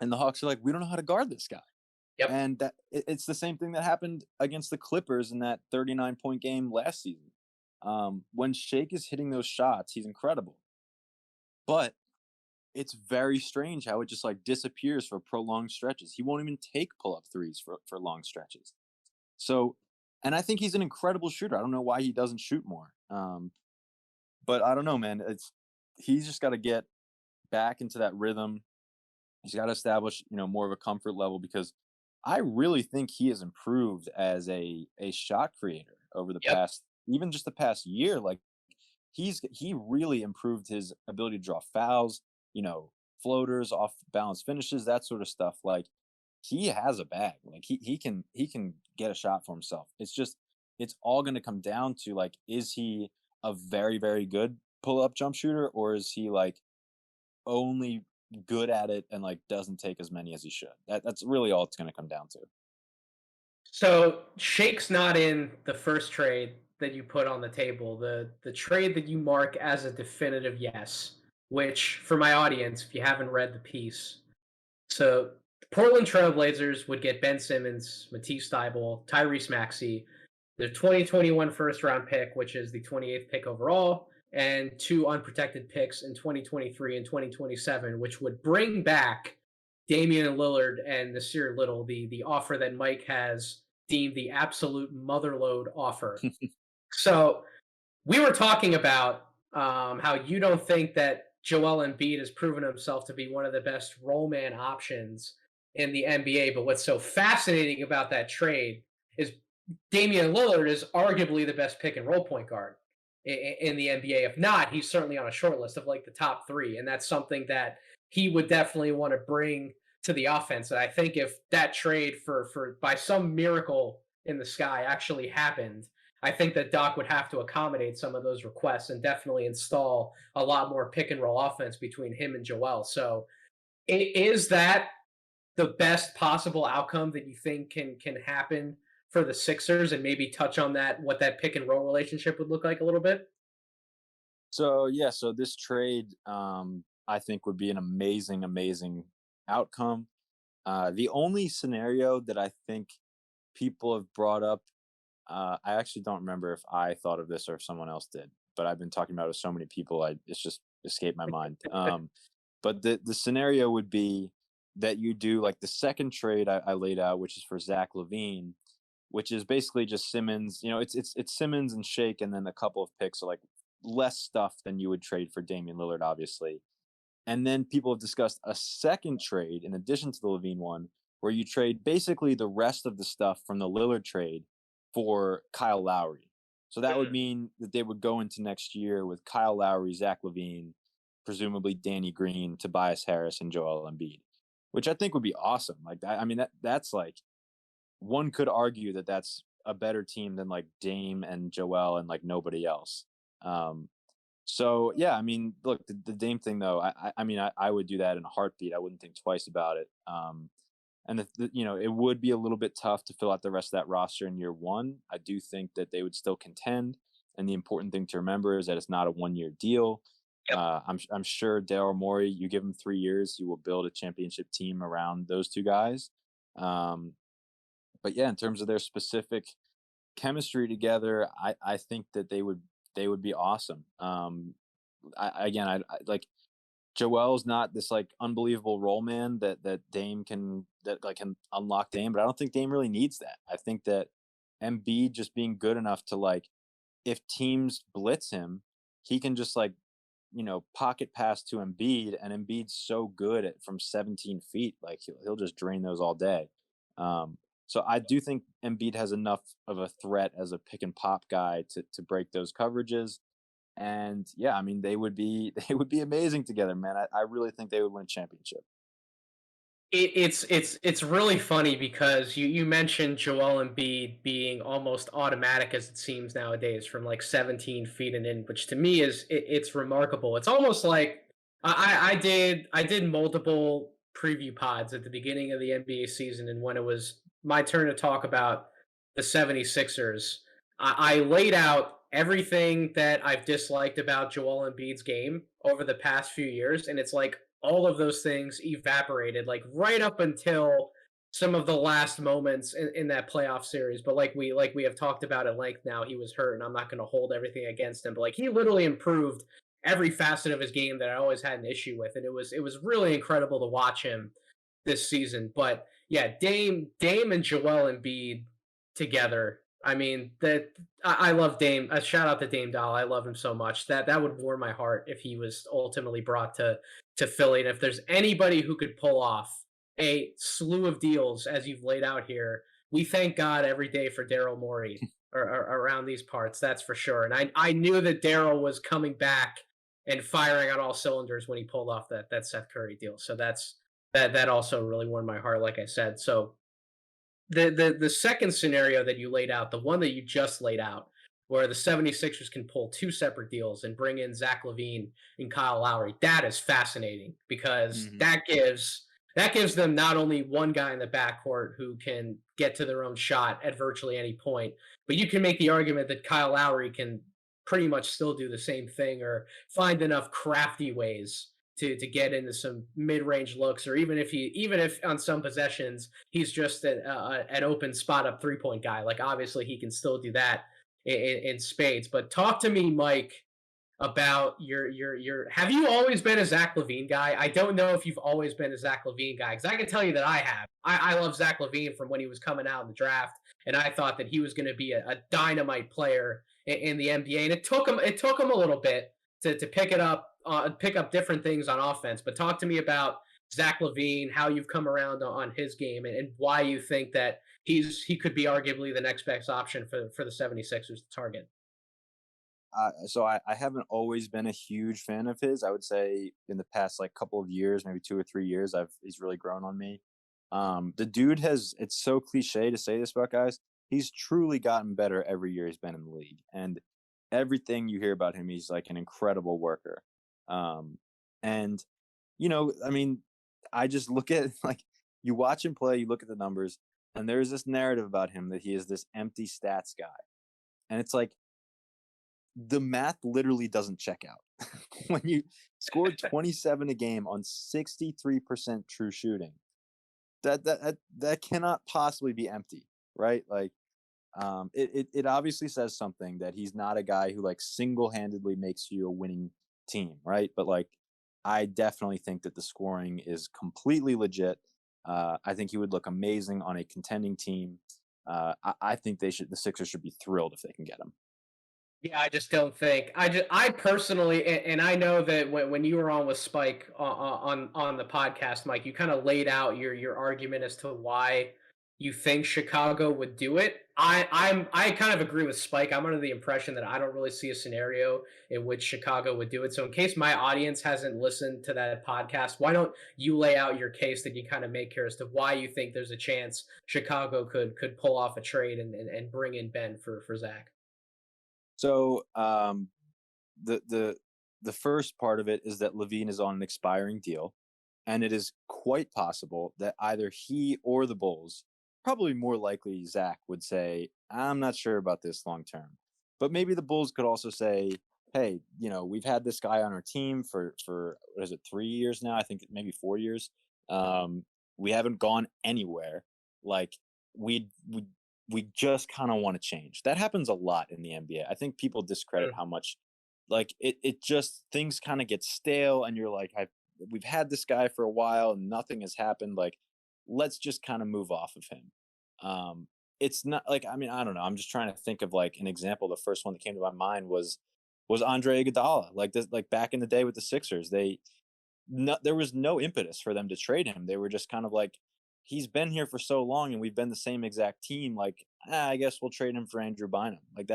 And the Hawks are like, we don't know how to guard this guy.
Yep.
And it's the same thing that happened against the Clippers in that 39-point game last season. When Shake is hitting those shots, he's incredible. But it's very strange how it just like disappears for prolonged stretches. He won't even take pull up threes for long stretches. So, and I think he's an incredible shooter. I don't know why he doesn't shoot more. But I don't know, man. He's just got to get back into that rhythm. He's got to establish, more of a comfort level because I really think he has improved as a shot creator over the
Yep.
past, even just the past year. Like he really improved his ability to draw fouls, floaters, off balance finishes, that sort of stuff. Like he has a bag. Like he can get a shot for himself. It's all going to come down to like, is he a very very good pull up jump shooter, or is he like only good at it and like doesn't take as many as he should? That's really all it's going to come down to.
So Shake's not in the first trade that you put on the table. The trade that you mark as a definitive yes, which for my audience, if you haven't read the piece, so the Portland Trailblazers would get Ben Simmons, Matisse Thybulle, Tyrese Maxey, the 2021 first round pick, which is the 28th pick overall, and two unprotected picks in 2023 and 2027, which would bring back Damian Lillard and Nasir Little, the offer that Mike has deemed the absolute motherload offer. So we were talking about how you don't think that Joel Embiid has proven himself to be one of the best role man options in the NBA. But what's so fascinating about that trade is Damian Lillard is arguably the best pick and roll point guard in the NBA. If not, he's certainly on a short list of like the top three. And that's something that he would definitely want to bring to the offense. And I think if that trade for by some miracle in the sky actually happened, I think that Doc would have to accommodate some of those requests and definitely install a lot more pick and roll offense between him and Joel. So is that the best possible outcome that you think can happen for the Sixers, and maybe touch on that, what that pick and roll relationship would look like a little bit?
So yeah, so this trade, I think would be an amazing, amazing outcome. The only scenario that I think people have brought up, I actually don't remember if I thought of this or if someone else did, but I've been talking about it with so many people, it's just escaped my mind. But the scenario would be that you do like the second trade I laid out, which is for Zach Levine, which is basically just Simmons. It's Simmons and Shake, and then a couple of picks, so like less stuff than you would trade for Damian Lillard, obviously. And then people have discussed a second trade in addition to the Levine one, where you trade basically the rest of the stuff from the Lillard trade for Kyle Lowry. So that would
Mm.
mean that they would go into next year with Kyle Lowry, Zach Levine, presumably Danny Green, Tobias Harris, and Joel Embiid, which I think would be awesome. Like, I mean, that's like, one could argue that that's a better team than like Dame and Joel and like nobody else. Um, so yeah, I mean, look, the Dame thing though, I mean, I would do that in a heartbeat. I wouldn't think twice about it. And it would be a little bit tough to fill out the rest of that roster in year one. I do think that they would still contend. And the important thing to remember is that it's not a 1 year deal.
Yep.
I'm sure Daryl Morey, you give him 3 years, he will build a championship team around those two guys. But yeah, in terms of their specific chemistry together, I think that they would be awesome. I like Joel's not this like unbelievable role man that Dame can unlock Dame, but I don't think Dame really needs that. I think that Embiid just being good enough to like, if teams blitz him, he can just like, pocket pass to Embiid, and Embiid's so good at from 17 feet, like he'll just drain those all day. So I do think Embiid has enough of a threat as a pick and pop guy to break those coverages. And yeah, I mean, they would be they would be amazing together, man. I really think they would win a championship.
It's really funny because you mentioned Joel Embiid being almost automatic as it seems nowadays from like 17 feet and in, which to me it's remarkable. It's almost like I did multiple preview pods at the beginning of the NBA season, and when it was my turn to talk about the 76ers, I laid out everything that I've disliked about Joel Embiid's game over the past few years, and it's like all of those things evaporated, like right up until some of the last moments in that playoff series. But like we have talked about at length now, he was hurt, and I'm not going to hold everything against him. But like he literally improved every facet of his game that I always had an issue with, and it was really incredible to watch him this season. But yeah, Dame and Joel Embiid together. I mean that I love Dame. A shout out to Dame Doll. I love him so much. That would warm my heart if he was ultimately brought to Philly. And if there's anybody who could pull off a slew of deals as you've laid out here, we thank God every day for Daryl Morey or around these parts. That's for sure. And I knew that Daryl was coming back and firing on all cylinders when he pulled off that Seth Curry deal. So that also really warmed my heart, like I said. So the second scenario that you laid out, the one that you just laid out, where the 76ers can pull two separate deals and bring in Zach Levine and Kyle Lowry, that is fascinating because
Hmm.
that gives them not only one guy in the backcourt who can get to their own shot at virtually any point, but you can make the argument that Kyle Lowry can pretty much still do the same thing or find enough crafty ways to get into some mid-range looks, or even if on some possessions he's just an open spot up 3-point guy. Like obviously he can still do that in spades. But talk to me, Mike, about your. Have you always been a Zach Levine guy? I don't know if you've always been a Zach Levine guy because I can tell you that I have. I love Zach Levine from when he was coming out in the draft, and I thought that he was going to be a dynamite player in the NBA. And it took him a little bit to pick up different things on offense. But talk to me about Zach Levine, how you've come around on his game, and why you think that he could be arguably the next best option for the 76ers to target.
So I haven't always been a huge fan of his. I would say in the past like couple of years, maybe 2 or 3 years, he's really grown on me. The dude has. It's so cliche to say this about guys. He's truly gotten better every year he's been in the league, and everything you hear about him, he's like an incredible worker. Um, and I mean, I just look at like you watch him play, you look at the numbers, and there's this narrative about him that he is this empty stats guy, and it's like the math literally doesn't check out. When you score 27 a game on 63% true shooting, that cannot possibly be empty, right? Like it obviously says something that he's not a guy who like single-handedly makes you a winning team, right? But like I definitely think that the scoring is completely legit. I think he would look amazing on a contending team. I think the Sixers should be thrilled if they can get him.
Yeah, I just don't think. I personally, and I know that when you were on with Spike on the podcast, Mike, you kind of laid out your argument as to why you think Chicago would do it. I kind of agree with Spike. I'm under the impression that I don't really see a scenario in which Chicago would do it. So in case my audience hasn't listened to that podcast, why don't you lay out your case that you kind of make here as to why you think there's a chance Chicago could pull off a trade and bring in Ben for Zach.
So the first part of it is that Levine is on an expiring deal, and it is quite possible that either he or the Bulls, probably more likely Zach, would say, "I'm not sure about this long term," but maybe the Bulls could also say, "Hey, we've had this guy on our team for what is it, 3 years now? I think maybe 4 years. We haven't gone anywhere. Like we we just kind of want to change." That happens a lot in the NBA. I think people discredit how much like it just things kind of get stale, and you're like, we've had this guy for a while and nothing has happened. Like, let's just kind of move off of him. It's not like, I mean, I don't know. I'm just trying to think of like an example. The first one that came to my mind was Andre Iguodala. Like this, like back in the day with the Sixers, there was no impetus for them to trade him. They were just kind of like, he's been here for so long and we've been the same exact team. Like, I guess we'll trade him for Andrew Bynum. Like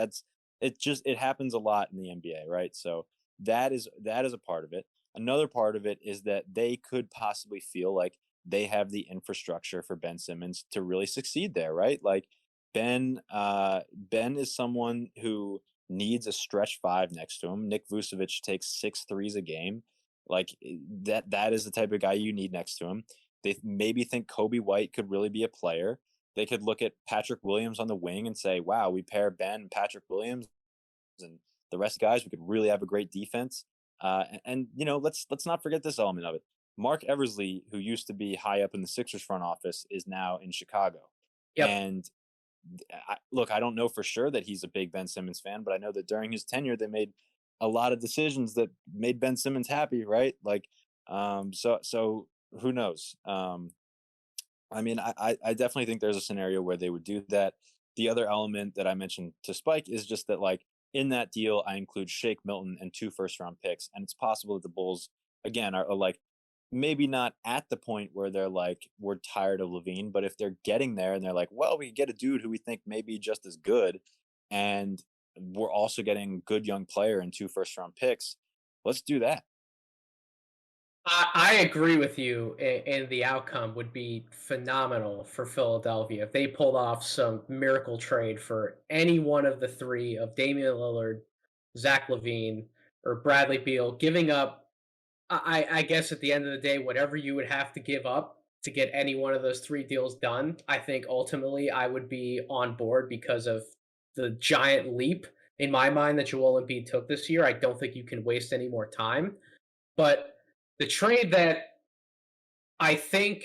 it happens a lot in the NBA, right? So that is a part of it. Another part of it is that they could possibly feel like they have the infrastructure for Ben Simmons to really succeed there, right? Like Ben is someone who needs a stretch five next to him. Nick Vucevic takes 6 threes a game. Like that is the type of guy you need next to him. They maybe think Kobe White could really be a player. They could look at Patrick Williams on the wing and say, "Wow, we pair Ben and Patrick Williams and the rest of the guys. We could really have a great defense." And let's not forget this element of it. Mark Eversley, who used to be high up in the Sixers front office, is now in Chicago.
Yep.
And look, I don't know for sure that he's a big Ben Simmons fan, but I know that during his tenure, they made a lot of decisions that made Ben Simmons happy, right? Like, so who knows? I mean, I definitely think there's a scenario where they would do that. The other element that I mentioned to Spike is just that, like, in that deal, I include Shake Milton and 2 first-round picks, and it's possible that the Bulls, again, are like maybe not at the point where they're like we're tired of Levine, but if they're getting there and they're like, well, we get a dude who we think may be just as good, and we're also getting a good young player and 2 first-round picks, let's do that.
I agree with you, and the outcome would be phenomenal for Philadelphia if they pulled off some miracle trade for any one of the three of Damian Lillard, Zach Levine, or Bradley Beal, giving up. I guess at the end of the day, whatever you would have to give up to get any one of those three deals done, I think ultimately I would be on board because of the giant leap in my mind that Joel Embiid took this year. I don't think you can waste any more time. But the trade that I think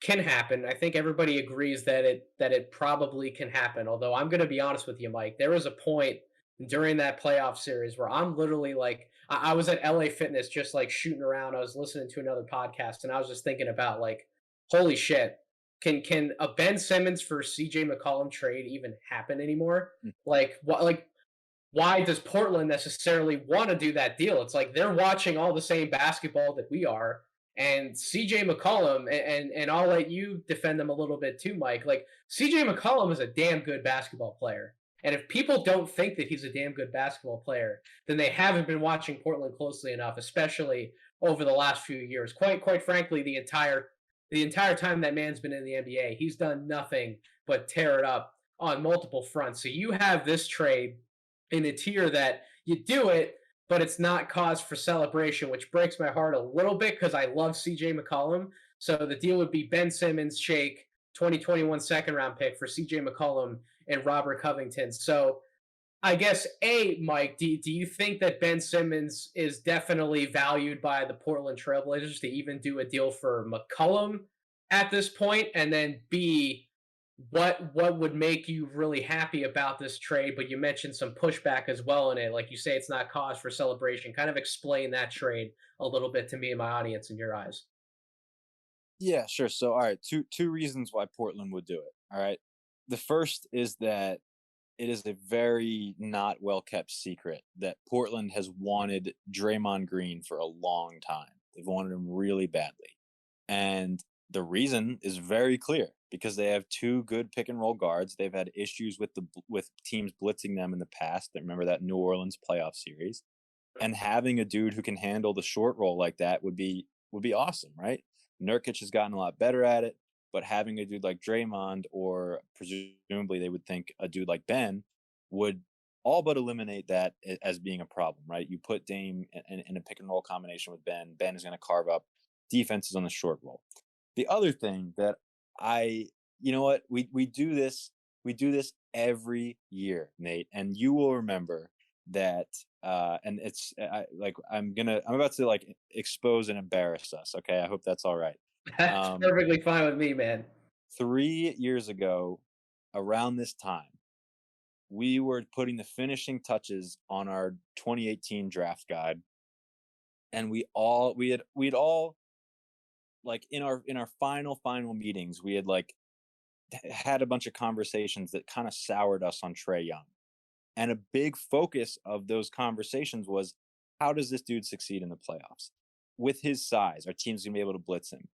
can happen, I think everybody agrees that it probably can happen. Although I'm going to be honest with you, Mike, there was a point during that playoff series where I'm literally like, I was at LA Fitness just like shooting around. I was listening to another podcast and I was just thinking about like, holy shit, can a Ben Simmons for CJ McCollum trade even happen anymore? Like what like why does Portland necessarily want to do that deal? It's like they're watching all the same basketball that we are. And CJ McCollum, and I'll let you defend them a little bit too, Mike. Like CJ McCollum is a damn good basketball player. And if people don't think that he's a damn good basketball player, then they haven't been watching Portland closely enough, especially over the last few years. Quite frankly, the entire time that man's been in the NBA, he's done nothing but tear it up on multiple fronts. So you have this trade in a tier that you do it, but it's not cause for celebration, which breaks my heart a little bit because I love CJ McCollum. So the deal would be Ben Simmons, Shake, 2021 second round pick for CJ McCollum and Robert Covington. So I guess, Mike, do you think that Ben Simmons is definitely valued by the Portland Trailblazers to even do a deal for McCollum at this point? And then B, what would make you really happy about this trade? But you mentioned some pushback as well in it. Like you say, it's not cause for celebration. Kind of explain that trade a little bit to me and my audience in your eyes.
Yeah, sure. So, all right, two reasons why Portland would do it. All right, the first is that it is a very not well kept secret that Portland has wanted Draymond Green for a long time. They've wanted him really badly. And the reason is very clear because they have two good pick and roll guards. They've had issues with teams blitzing them in the past. I remember that New Orleans playoff series. And having a dude who can handle the short roll like that would be awesome, right? Nurkic has gotten a lot better at it, but having a dude like Draymond, or presumably they would think a dude like Ben, would all but eliminate that as being a problem, right? You put Dame in a pick and roll combination with Ben. Ben is going to carve up defenses on the short roll. The other thing that you know what, we do this every year, Nate, and you will remember that. And it's like I'm about to like expose and embarrass us. Okay, I hope that's all right.
That's
Um,
perfectly fine with me, man.
3 years ago, around this time, we were putting the finishing touches on our 2018 draft guide, and we'd all, like, in our final meetings, we had like had a bunch of conversations that kind of soured us on Trey Young. And a big focus of those conversations was, how does this dude succeed in the playoffs? With his size, our team's going to be able to blitz him.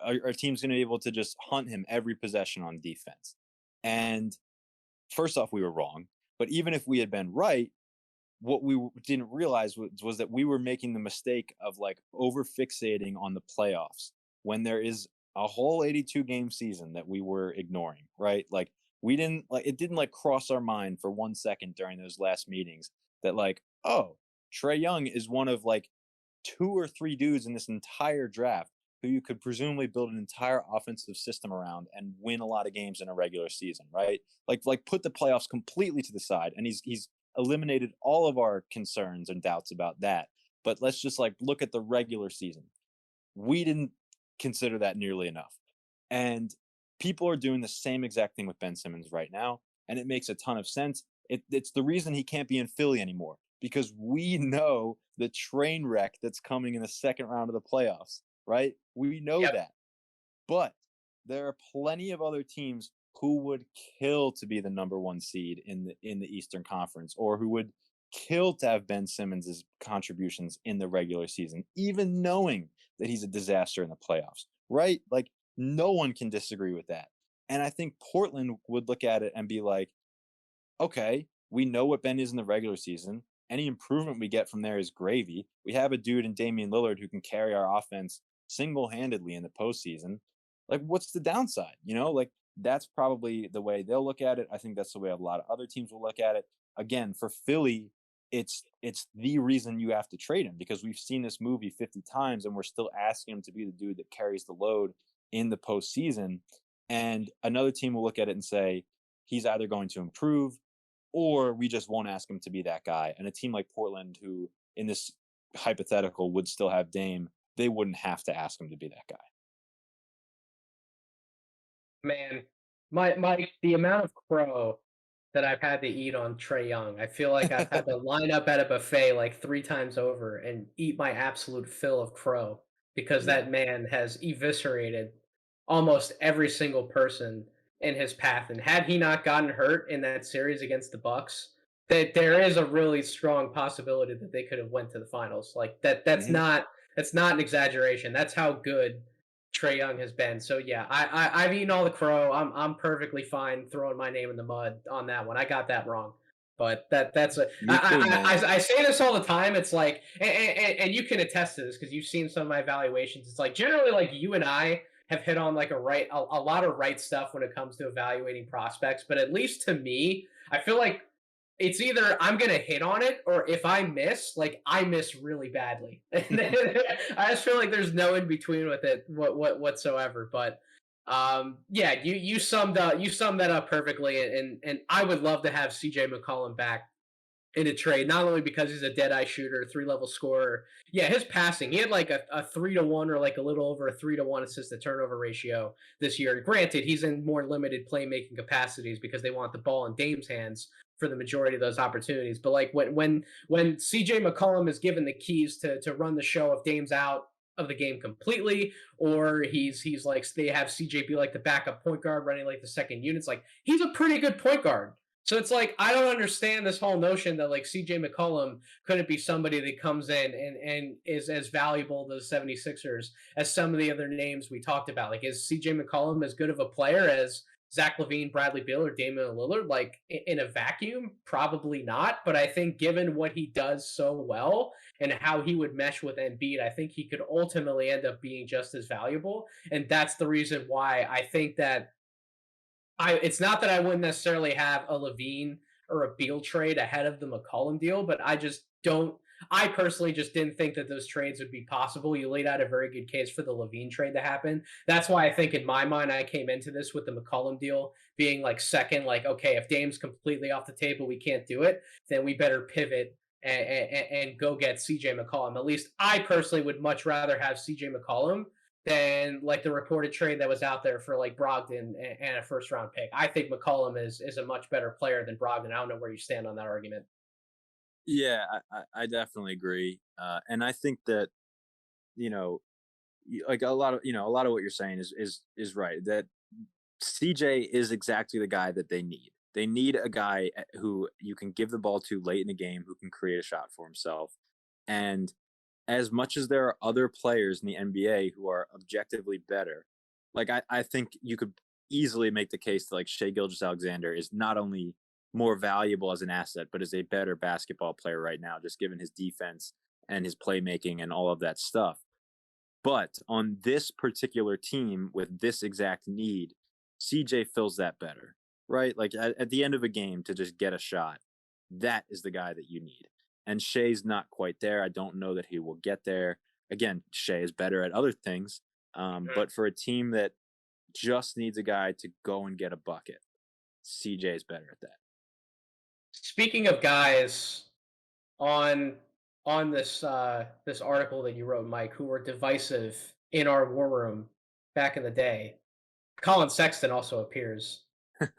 Our team's going to be able to just hunt him every possession on defense. And first off, we were wrong. But even if we had been right, what we didn't realize was that we were making the mistake of like over fixating on the playoffs when there is a whole 82 game season that we were ignoring, right? Like, it didn't like cross our mind for 1 second during those last meetings that, like, oh, Trey Young is one of like two or three dudes in this entire draft who you could presumably build an entire offensive system around and win a lot of games in a regular season, right? Like put the playoffs completely to the side, and he's eliminated all of our concerns and doubts about that. But let's just like look at the regular season. We didn't consider that nearly enough. And people are doing the same exact thing with Ben Simmons right now, and it makes a ton of sense. It's the reason he can't be in Philly anymore, because we know the train wreck that's coming in the second round of the playoffs, right? We know
Yep.
that. But there are plenty of other teams who would kill to be the number one seed in the Eastern Conference, or who would kill to have Ben Simmons' contributions in the regular season, even knowing that he's a disaster in the playoffs, right? Like, no one can disagree with that. And I think Portland would look at it and be like, okay, we know what Ben is in the regular season. Any improvement we get from there is gravy. We have a dude in Damian Lillard who can carry our offense single-handedly in the postseason. Like, what's the downside? Like, that's probably the way they'll look at it. I think that's the way a lot of other teams will look at it. Again, for Philly, it's the reason you have to trade him, because we've seen this movie 50 times and we're still asking him to be the dude that carries the load in the postseason. And another team will look at it and say, he's either going to improve or we just won't ask him to be that guy. And a team like Portland, who in this hypothetical would still have Dame, they wouldn't have to ask him to be that guy.
Man, my the amount of crow that I've had to eat on Trae Young, I feel like I've had to line up at a buffet like 3 times over and eat my absolute fill of crow because
Yeah.
that man has eviscerated almost every single person in his path, and had he not gotten hurt in that series against the Bucks, that there is a really strong possibility that they could have went to the finals. Like
Mm-hmm.
that's not an exaggeration. That's how good Trae Young has been. So yeah, I've eaten all the crow. I'm perfectly fine throwing my name in the mud on that one. I got that wrong. But that's a
Me too, man.
I say this all the time. It's like, and you can attest to this because you've seen some of my evaluations. It's like generally like you and I have hit on like a lot of right stuff when it comes to evaluating prospects. But at least to me, I feel like it's either I'm gonna hit on it, or if I miss, like I miss really badly. I just feel like there's no in between with it, whatsoever. But yeah, you summed that up perfectly, and I would love to have CJ McCollum back in a trade, not only because he's a dead eye shooter, 3 level scorer. Yeah, his passing, he had like a 3-to-1 or like a little over a 3-to-1 assist to turnover ratio this year. Granted, he's in more limited playmaking capacities because they want the ball in Dame's hands for the majority of those opportunities. But like when CJ McCollum is given the keys to run the show, if Dame's out of the game completely, or he's like they have CJ be like the backup point guard running like the second units, like he's a pretty good point guard. So it's like I don't understand this whole notion that like CJ McCollum couldn't be somebody that comes in and is as valuable to the 76ers as some of the other names we talked about. Like, is CJ McCollum as good of a player as Zach Levine, Bradley Beal, or Damian Lillard? Like in a vacuum, probably not. But I think given what he does so well and how he would mesh with Embiid, I think he could ultimately end up being just as valuable. And that's the reason why I think that it's not that I wouldn't necessarily have a Levine or a Beal trade ahead of the McCollum deal, but I just don't. I personally just didn't think that those trades would be possible. You laid out a very good case for the Levine trade to happen. That's why I think in my mind I came into this with the McCollum deal being like second. Like, okay, if Dame's completely off the table, we can't do it. Then we better pivot and go get CJ McCollum. At least I personally would much rather have CJ McCollum than like the reported trade that was out there for like Brogdon and a first round pick. I think McCollum is a much better player than Brogdon. I don't know where you stand on that argument.
Yeah, I definitely agree. And I think that, you know, like a lot of what you're saying is right. That CJ is exactly the guy that they need. They need a guy who you can give the ball to late in the game, who can create a shot for himself. And as much as there are other players in the NBA who are objectively better, like I think you could easily make the case that like Shea Gilgeous-Alexander is not only more valuable as an asset, but is a better basketball player right now, just given his defense and his playmaking and all of that stuff. But on this particular team with this exact need, CJ fills that better, right? Like at the end of a game to just get a shot, that is the guy that you need. And Shea's not quite there. I don't know that he will get there. Again, Shea is better at other things. But for a team that just needs a guy to go and get a bucket, CJ is better at that.
Speaking of guys on this this article that you wrote, Mike, who were divisive in our war room back in the day, Colin Sexton also appears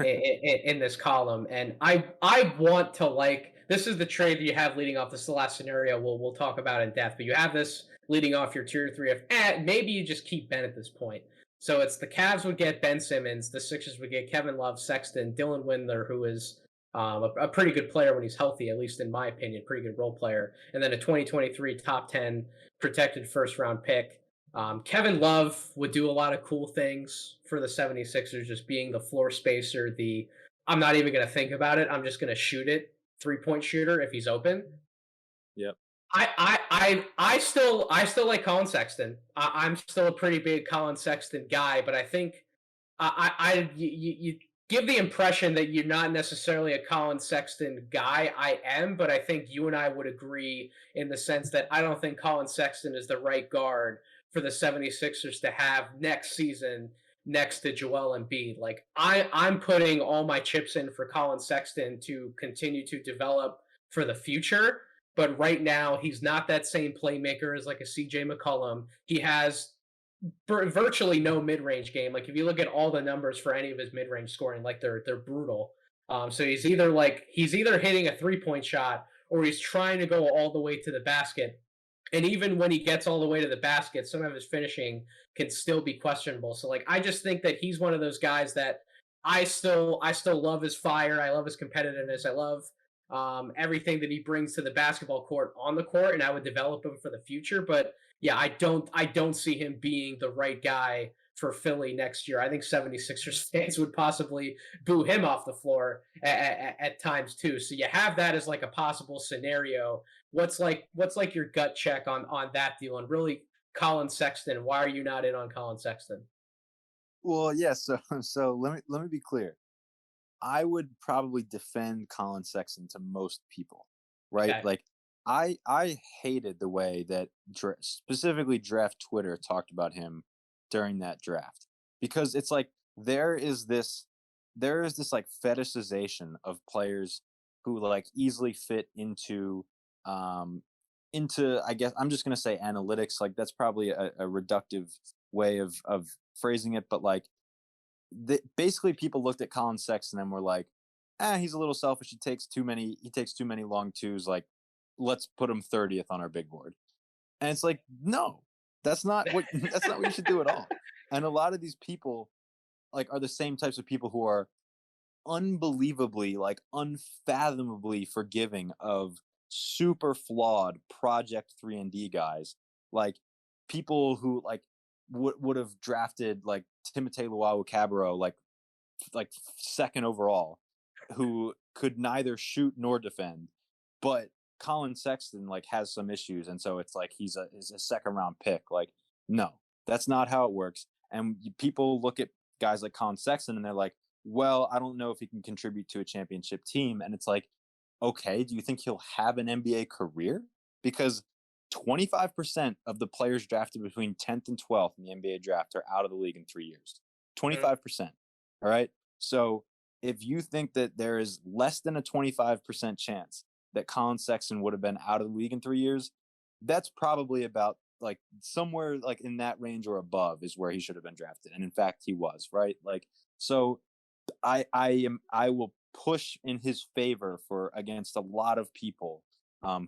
in this column, and I want to like this is the trade that you have leading off. This is the last scenario we'll talk about in depth, but you have this leading off your tier three of maybe you just keep Ben at this point. So it's the Cavs would get Ben Simmons, the Sixers would get Kevin Love, Sexton, Dylan Windler, who is a pretty good player when he's healthy, at least in my opinion, pretty good role player, and then a 2023 top 10 protected first round pick. Kevin Love would do a lot of cool things for the 76ers, just being the floor spacer, the I'm not even going to think about it. I'm just going to shoot it, 3-point shooter if he's open.
Yep.
I still like Colin Sexton. I'm still a pretty big Colin Sexton guy, but I think you give the impression that you're not necessarily a Colin Sexton guy. I am, but I think you and I would agree in the sense that I don't think Colin Sexton is the right guard for the 76ers to have next season next to Joel Embiid. Like I'm putting all my chips in for Colin Sexton to continue to develop for the future. But right now, he's not that same playmaker as like a CJ McCollum. He has virtually no mid-range game. Like if you look at all the numbers for any of his mid-range scoring, like they're brutal. So he's either hitting a 3-point shot or he's trying to go all the way to the basket. And even when he gets all the way to the basket, some of his finishing can still be questionable. So like I just think that he's one of those guys that I still love his fire. I love his competitiveness. I love everything that he brings to the basketball court on the court, and I would develop him for the future. But yeah, I don't see him being the right guy for Philly next year. I think 76ers fans would possibly boo him off the floor at times too. So you have that as like a possible scenario. What's like your gut check on that deal? And really, Colin Sexton, why are you not in on Colin Sexton?
Well, yeah. So let me be clear. I would probably defend Colin Sexton to most people, right?
Okay.
Like I hated the way that specifically draft Twitter talked about him during that draft, because it's like there is this like fetishization of players who like easily fit into, I guess I'm just going to say, analytics. Like that's probably a reductive way of phrasing it, but like basically people looked at Colin Sexton and were like, he's a little selfish. He takes too many long twos. Like, let's put him 30th on our big board. And it's like, no, that's not what that's not what you should do at all. And a lot of these people like are the same types of people who are unbelievably, like unfathomably forgiving of super flawed project 3 and D guys. Like people who like would have drafted like Timothé Luwawu-Cabarrot like second overall, who could neither shoot nor defend. But Colin Sexton like has some issues, and so it's like he's a second round pick. Like, no, that's not how it works. And people look at guys like Colin Sexton and they're like, well, I don't know if he can contribute to a championship team. And it's like, okay, do you think he'll have an NBA career? Because 25% of the players drafted between 10th and 12th in the NBA draft are out of the league in 3 years. 25%. All right. So if you think that there is less than a 25% chance that Colin Sexton would have been out of the league in 3 years, that's probably about like somewhere like in that range or above is where he should have been drafted. And in fact, he was, right? Like, so I will push in his favor for against a lot of people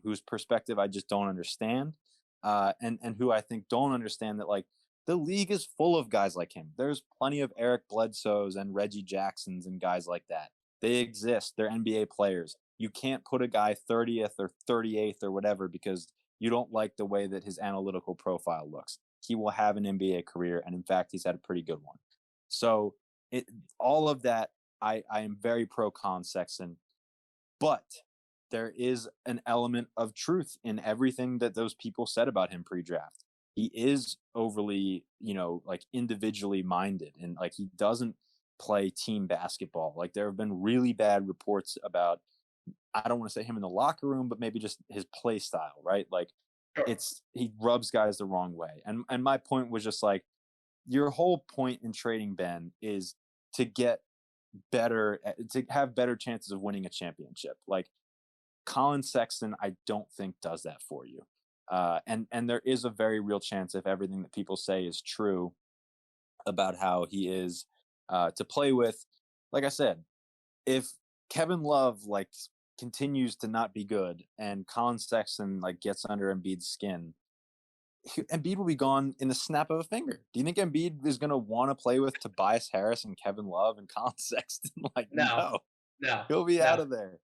whose perspective I just don't understand, and who I think don't understand that like the league is full of guys like him. There's plenty of Eric Bledsoes and Reggie Jacksons and guys like that. They exist. They're NBA players. You can't put a guy 30th or 38th or whatever because you don't like the way that his analytical profile looks. He will have an NBA career, and in fact, he's had a pretty good one. So all of that, I am very pro Colin Sexton, but there is an element of truth in everything that those people said about him pre-draft. He is overly, like individually minded, and like he doesn't play team basketball. Like there have been really bad reports about I don't want to say him in the locker room, but maybe just his play style, right? Like
Sure.
he rubs guys the wrong way. And my point was just like, your whole point in trading Ben is to get better, to have better chances of winning a championship. Like Colin Sexton, I don't think does that for you. And there is a very real chance, if everything that people say is true about how he is to play with. Like I said, if Kevin Love like continues to not be good and Colin Sexton like gets under Embiid's skin, Embiid will be gone in the snap of a finger. Do you think Embiid is going to want to play with Tobias Harris and Kevin Love and Colin Sexton? Like,
No,
no,
no,
he'll be
no.
out of there.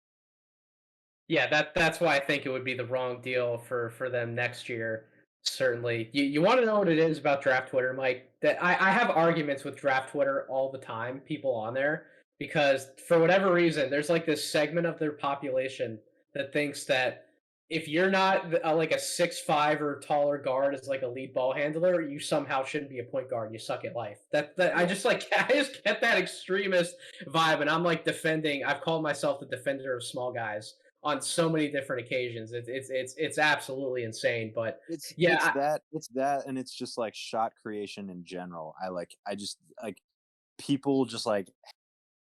Yeah, that's why I think it would be the wrong deal for them next year. Certainly. You want to know what it is about draft Twitter, Mike? That I have arguments with draft Twitter all the time, people on there, because for whatever reason, there's like this segment of their population that thinks that if you're not like a 6'5" or taller guard as like a lead ball handler, you somehow shouldn't be a point guard. You suck at life. That I just like I just get that extremist vibe, and I'm like defending. I've called myself the defender of small guys on so many different occasions. It's absolutely insane. But yeah,
It's that, and it's just like shot creation in general. I just like people just like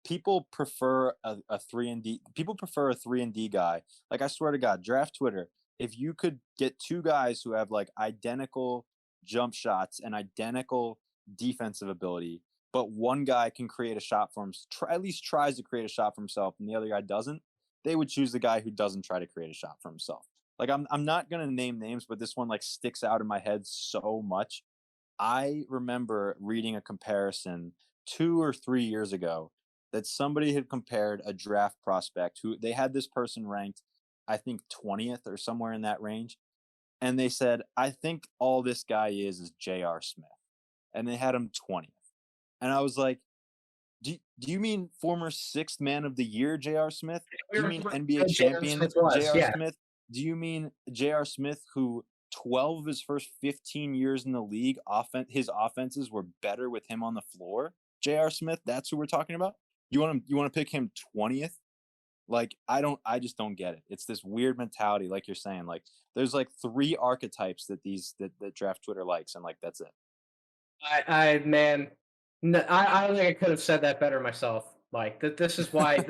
people prefer a 3-and-D. People prefer a 3-and-D guy. Like, I swear to God, draft Twitter. If you could get two guys who have like identical jump shots and identical defensive ability, but one guy can create a shot for him, at least tries to create a shot for himself, and the other guy doesn't, they would choose the guy who doesn't try to create a shot for himself. Like, I'm not gonna name names, but this one like sticks out in my head so much. I remember reading a comparison 2 or 3 years ago that somebody had compared a draft prospect who they had this person ranked, I think 20th or somewhere in that range. And they said, I think all this guy is J.R. Smith. And they had him 20th. And I was like, do you mean former sixth man of the year, J.R. Smith? Do you mean NBA champion J.R.
Yeah.
Smith? Do you mean J.R. Smith, who 12 of his first 15 years in the league, his offenses were better with him on the floor? J.R. Smith, that's who we're talking about? You want to pick him 20th? Like, I just don't get it. It's this weird mentality, like you're saying. Like, there's like 3 archetypes that that draft Twitter likes, and like that's it.
Man, no, I don't think I could have said that better myself, Mike. This is why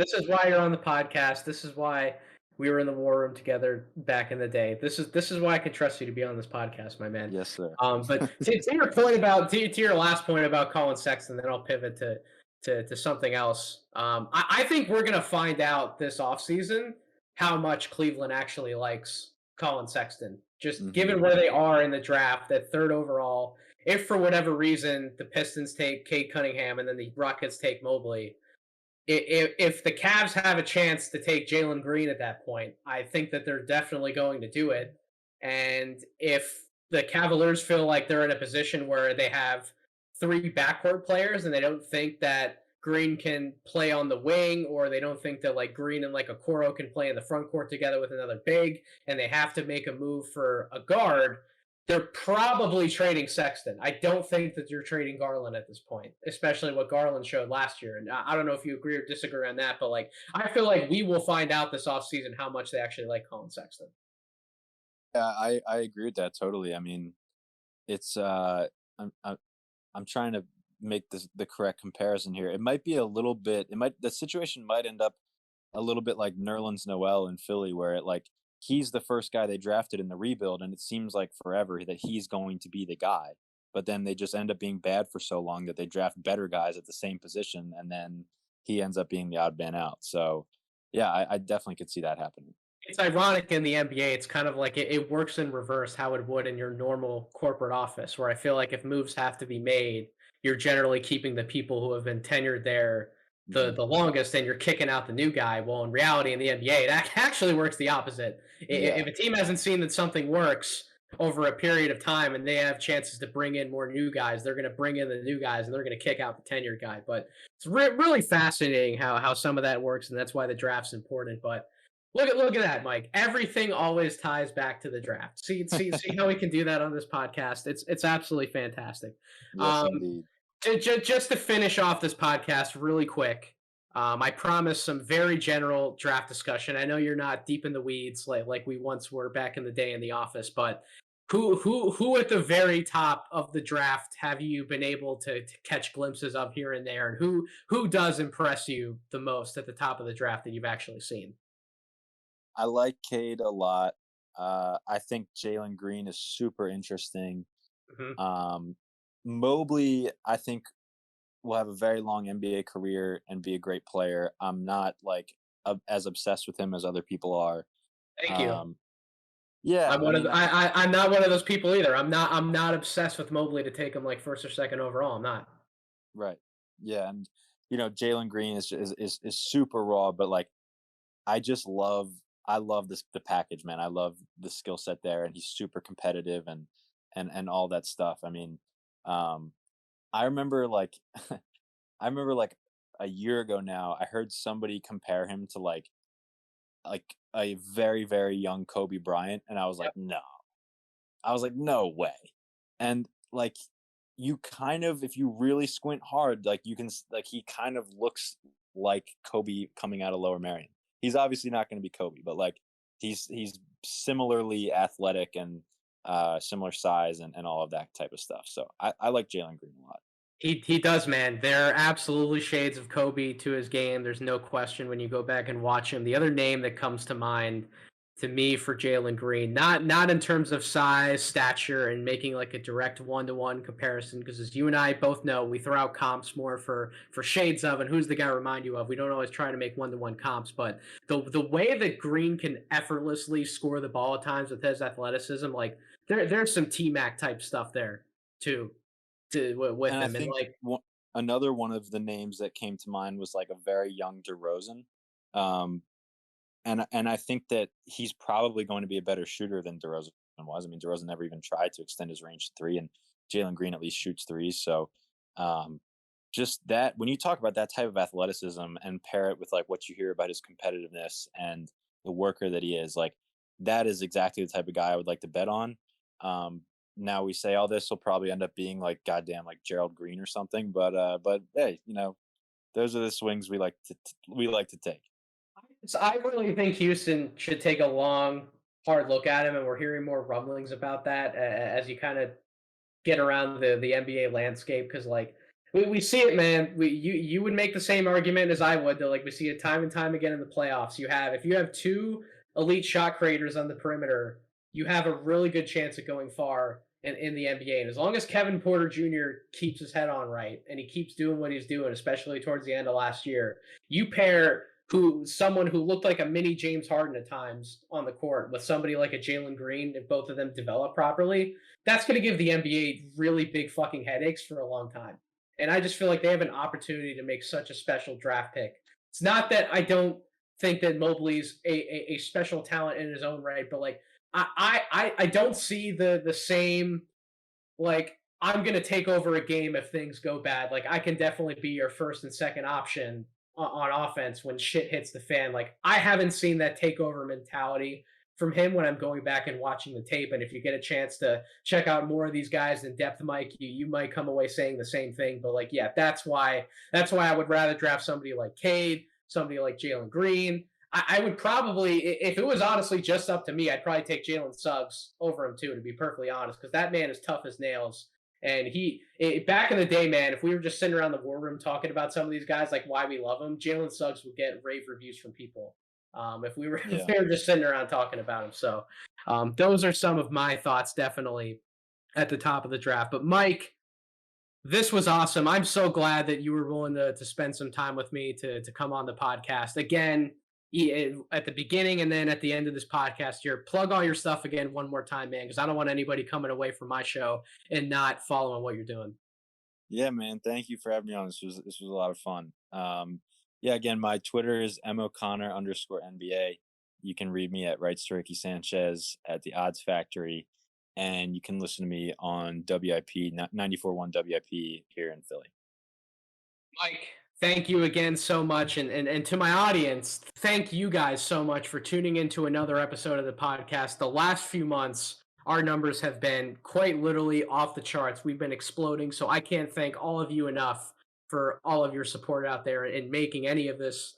you're on the podcast. This is why we were in the war room together back in the day. This is why I can trust you to be on this podcast, my man.
Yes, sir.
But to your point about to your last point about Colin Sexton, then I'll pivot to something else. I think we're gonna find out this offseason how much Cleveland actually likes Colin Sexton. Just given where they are in the draft, at 3rd overall. If for whatever reason the Pistons take Cade Cunningham and then the Rockets take Mobley, if the Cavs have a chance to take Jalen Green at that point, I think that they're definitely going to do it. And if the Cavaliers feel like they're in a position where they have 3 backcourt players and they don't think that Green can play on the wing, or they don't think that like Green and like Okoro can play in the front court together with another big, and they have to make a move for a guard, they're probably trading Sexton. I don't think that you're trading Garland at this point, especially what Garland showed last year. And I don't know if you agree or disagree on that, but like I feel like we will find out this offseason how much they actually like Colin Sexton.
Yeah, I agree with that totally. I mean, it's I'm trying to make the correct comparison here. It might be a little bit. The situation might end up a little bit like Nerlens Noel in Philly, where it like he's the first guy they drafted in the rebuild, and it seems like forever that he's going to be the guy. But then they just end up being bad for so long that they draft better guys at the same position, and then he ends up being the odd man out. So, yeah, I definitely could see that happening.
It's ironic in the NBA. It's kind of like it works in reverse how it would in your normal corporate office, where I feel like if moves have to be made, you're generally keeping the people who have been tenured there the longest, and you're kicking out the new guy. Well, in reality, in the NBA, it actually works the opposite.
Yeah.
If a team hasn't seen that something works over a period of time and they have chances to bring in more new guys, they're going to bring in the new guys and they're going to kick out the tenured guy. But it's really fascinating how some of that works, and that's why the draft's important. But look at that, Mike. Everything always ties back to the draft. See how we can do that on this podcast. It's absolutely fantastic.
Yes, indeed.
Just to finish off this podcast really quick, I promise some very general draft discussion. I know you're not deep in the weeds like we once were back in the day in the office, but who at the very top of the draft have you been able to catch glimpses of here and there, and who does impress you the most at the top of the draft that you've actually seen?
I like Cade a lot. I think Jalen Green is super interesting.
Mhm.
Um, Mobley, I think, will have a very long NBA career and be a great player. I'm not like as obsessed with him as other people are.
Thank you.
Um, yeah,
I'm
I
one of
mean,
the, I'm not one of those people either. I'm not obsessed with Mobley to take him like first or second overall. I'm not.
right, yeah, and Jalen Green is super raw, but like I love this the package, man. I love the skill set there, and he's super competitive and all that stuff. I mean, um, I remember like I remember like a year ago now, I heard somebody compare him to like a very very young Kobe Bryant, and I was like, no, I was like, no way, and like you kind of if you really squint hard, like you can like he kind of looks like Kobe coming out of Lower Merion. He's obviously not going to be Kobe, but like he's similarly athletic and similar size and all of that type of stuff. So I like Jalen Green a lot.
He does, man. There are absolutely shades of Kobe to his game. There's no question when you go back and watch him. The other name that comes to mind to me for Jalen Green, not in terms of size, stature, and making like a direct one-to-one comparison, because as you and I both know, we throw out comps more for shades of and who's the guy remind you of. We don't always try to make one-to-one comps, but the way that Green can effortlessly score the ball at times with his athleticism, like there's some T Mac type stuff there too with
And I
him, and
think
like
another one of the names that came to mind was like a very young DeRozan. Um, and I think that he's probably going to be a better shooter than DeRozan was. I mean, DeRozan never even tried to extend his range to three, and Jalen Green at least shoots threes. So, um, just that when you talk about that type of athleticism and pair it with like what you hear about his competitiveness and the worker that he is, like that is exactly the type of guy I would like to bet on. Um, Now we say all this, he'll probably end up being like goddamn like Gerald Green or something. But hey, those are the swings we like to take.
so I really think Houston should take a long, hard look at him, and we're hearing more rumblings about that as you kind of get around the NBA landscape. Because like we see it, man. You would make the same argument as I would. That like we see it time and time again in the playoffs. If you have two elite shot creators on the perimeter, you have a really good chance of going far in the NBA. And as long as Kevin Porter Jr. keeps his head on right and he keeps doing what he's doing, especially towards the end of last year, you pair someone who looked like a mini James Harden at times on the court with somebody like a Jalen Green, if both of them develop properly, that's going to give the NBA really big fucking headaches for a long time. And I just feel like they have an opportunity to make such a special draft pick. It's not that I don't think that Mobley's a special talent in his own right, but like I don't see the same like I'm gonna take over a game if things go bad. Like I can definitely be your first and second option on offense when shit hits the fan. Like I haven't seen that takeover mentality from him when I'm going back and watching the tape. And if you get a chance to check out more of these guys in depth, Mike, you might come away saying the same thing. But like, yeah, that's why I would rather draft somebody like Cade, somebody like Jalen Green. I would probably, if it was honestly just up to me, I'd probably take Jalen Suggs over him too, to be perfectly honest, because that man is tough as nails. And back in the day, man, if we were just sitting around the war room talking about some of these guys, like why we love them, Jalen Suggs would get rave reviews from people. If we were if
Yeah.
we were just sitting around talking about him. So those are some of my thoughts, definitely at the top of the draft. But Mike, this was awesome. I'm so glad that you were willing to spend some time with me to come on the podcast again at the beginning and then at the end of this podcast here. Plug all your stuff again one more time, man, because I don't want anybody coming away from my show and not following what you're doing.
Yeah, man. Thank you for having me on. This was a lot of fun. Yeah, again, my Twitter is MOConnor_NBA. You can read me at Rights to Ricky Sanchez at the Odds Factory, and you can listen to me on WIP 94.1 WIP here in Philly.
Mike, thank you again so much. And to my audience, thank you guys so much for tuning into another episode of the podcast. The last few months, our numbers have been quite literally off the charts. We've been exploding. So I can't thank all of you enough for all of your support out there and making any of this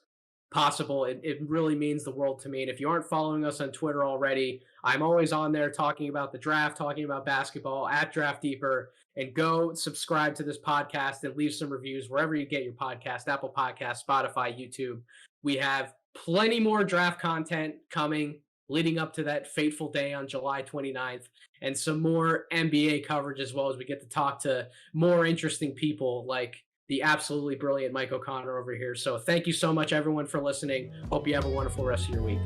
possible. It really means the world to me. And if you aren't following us on Twitter already, I'm always on there talking about the draft, talking about basketball at Draft Deeper. And go subscribe to this podcast and leave some reviews wherever you get your podcast, Apple Podcasts, Spotify, YouTube. We have plenty more draft content coming leading up to that fateful day on July 29th, and some more NBA coverage as well, as we get to talk to more interesting people like the absolutely brilliant Mike O'Connor over here. So thank you so much, everyone, for listening. Hope you have a wonderful rest of your week.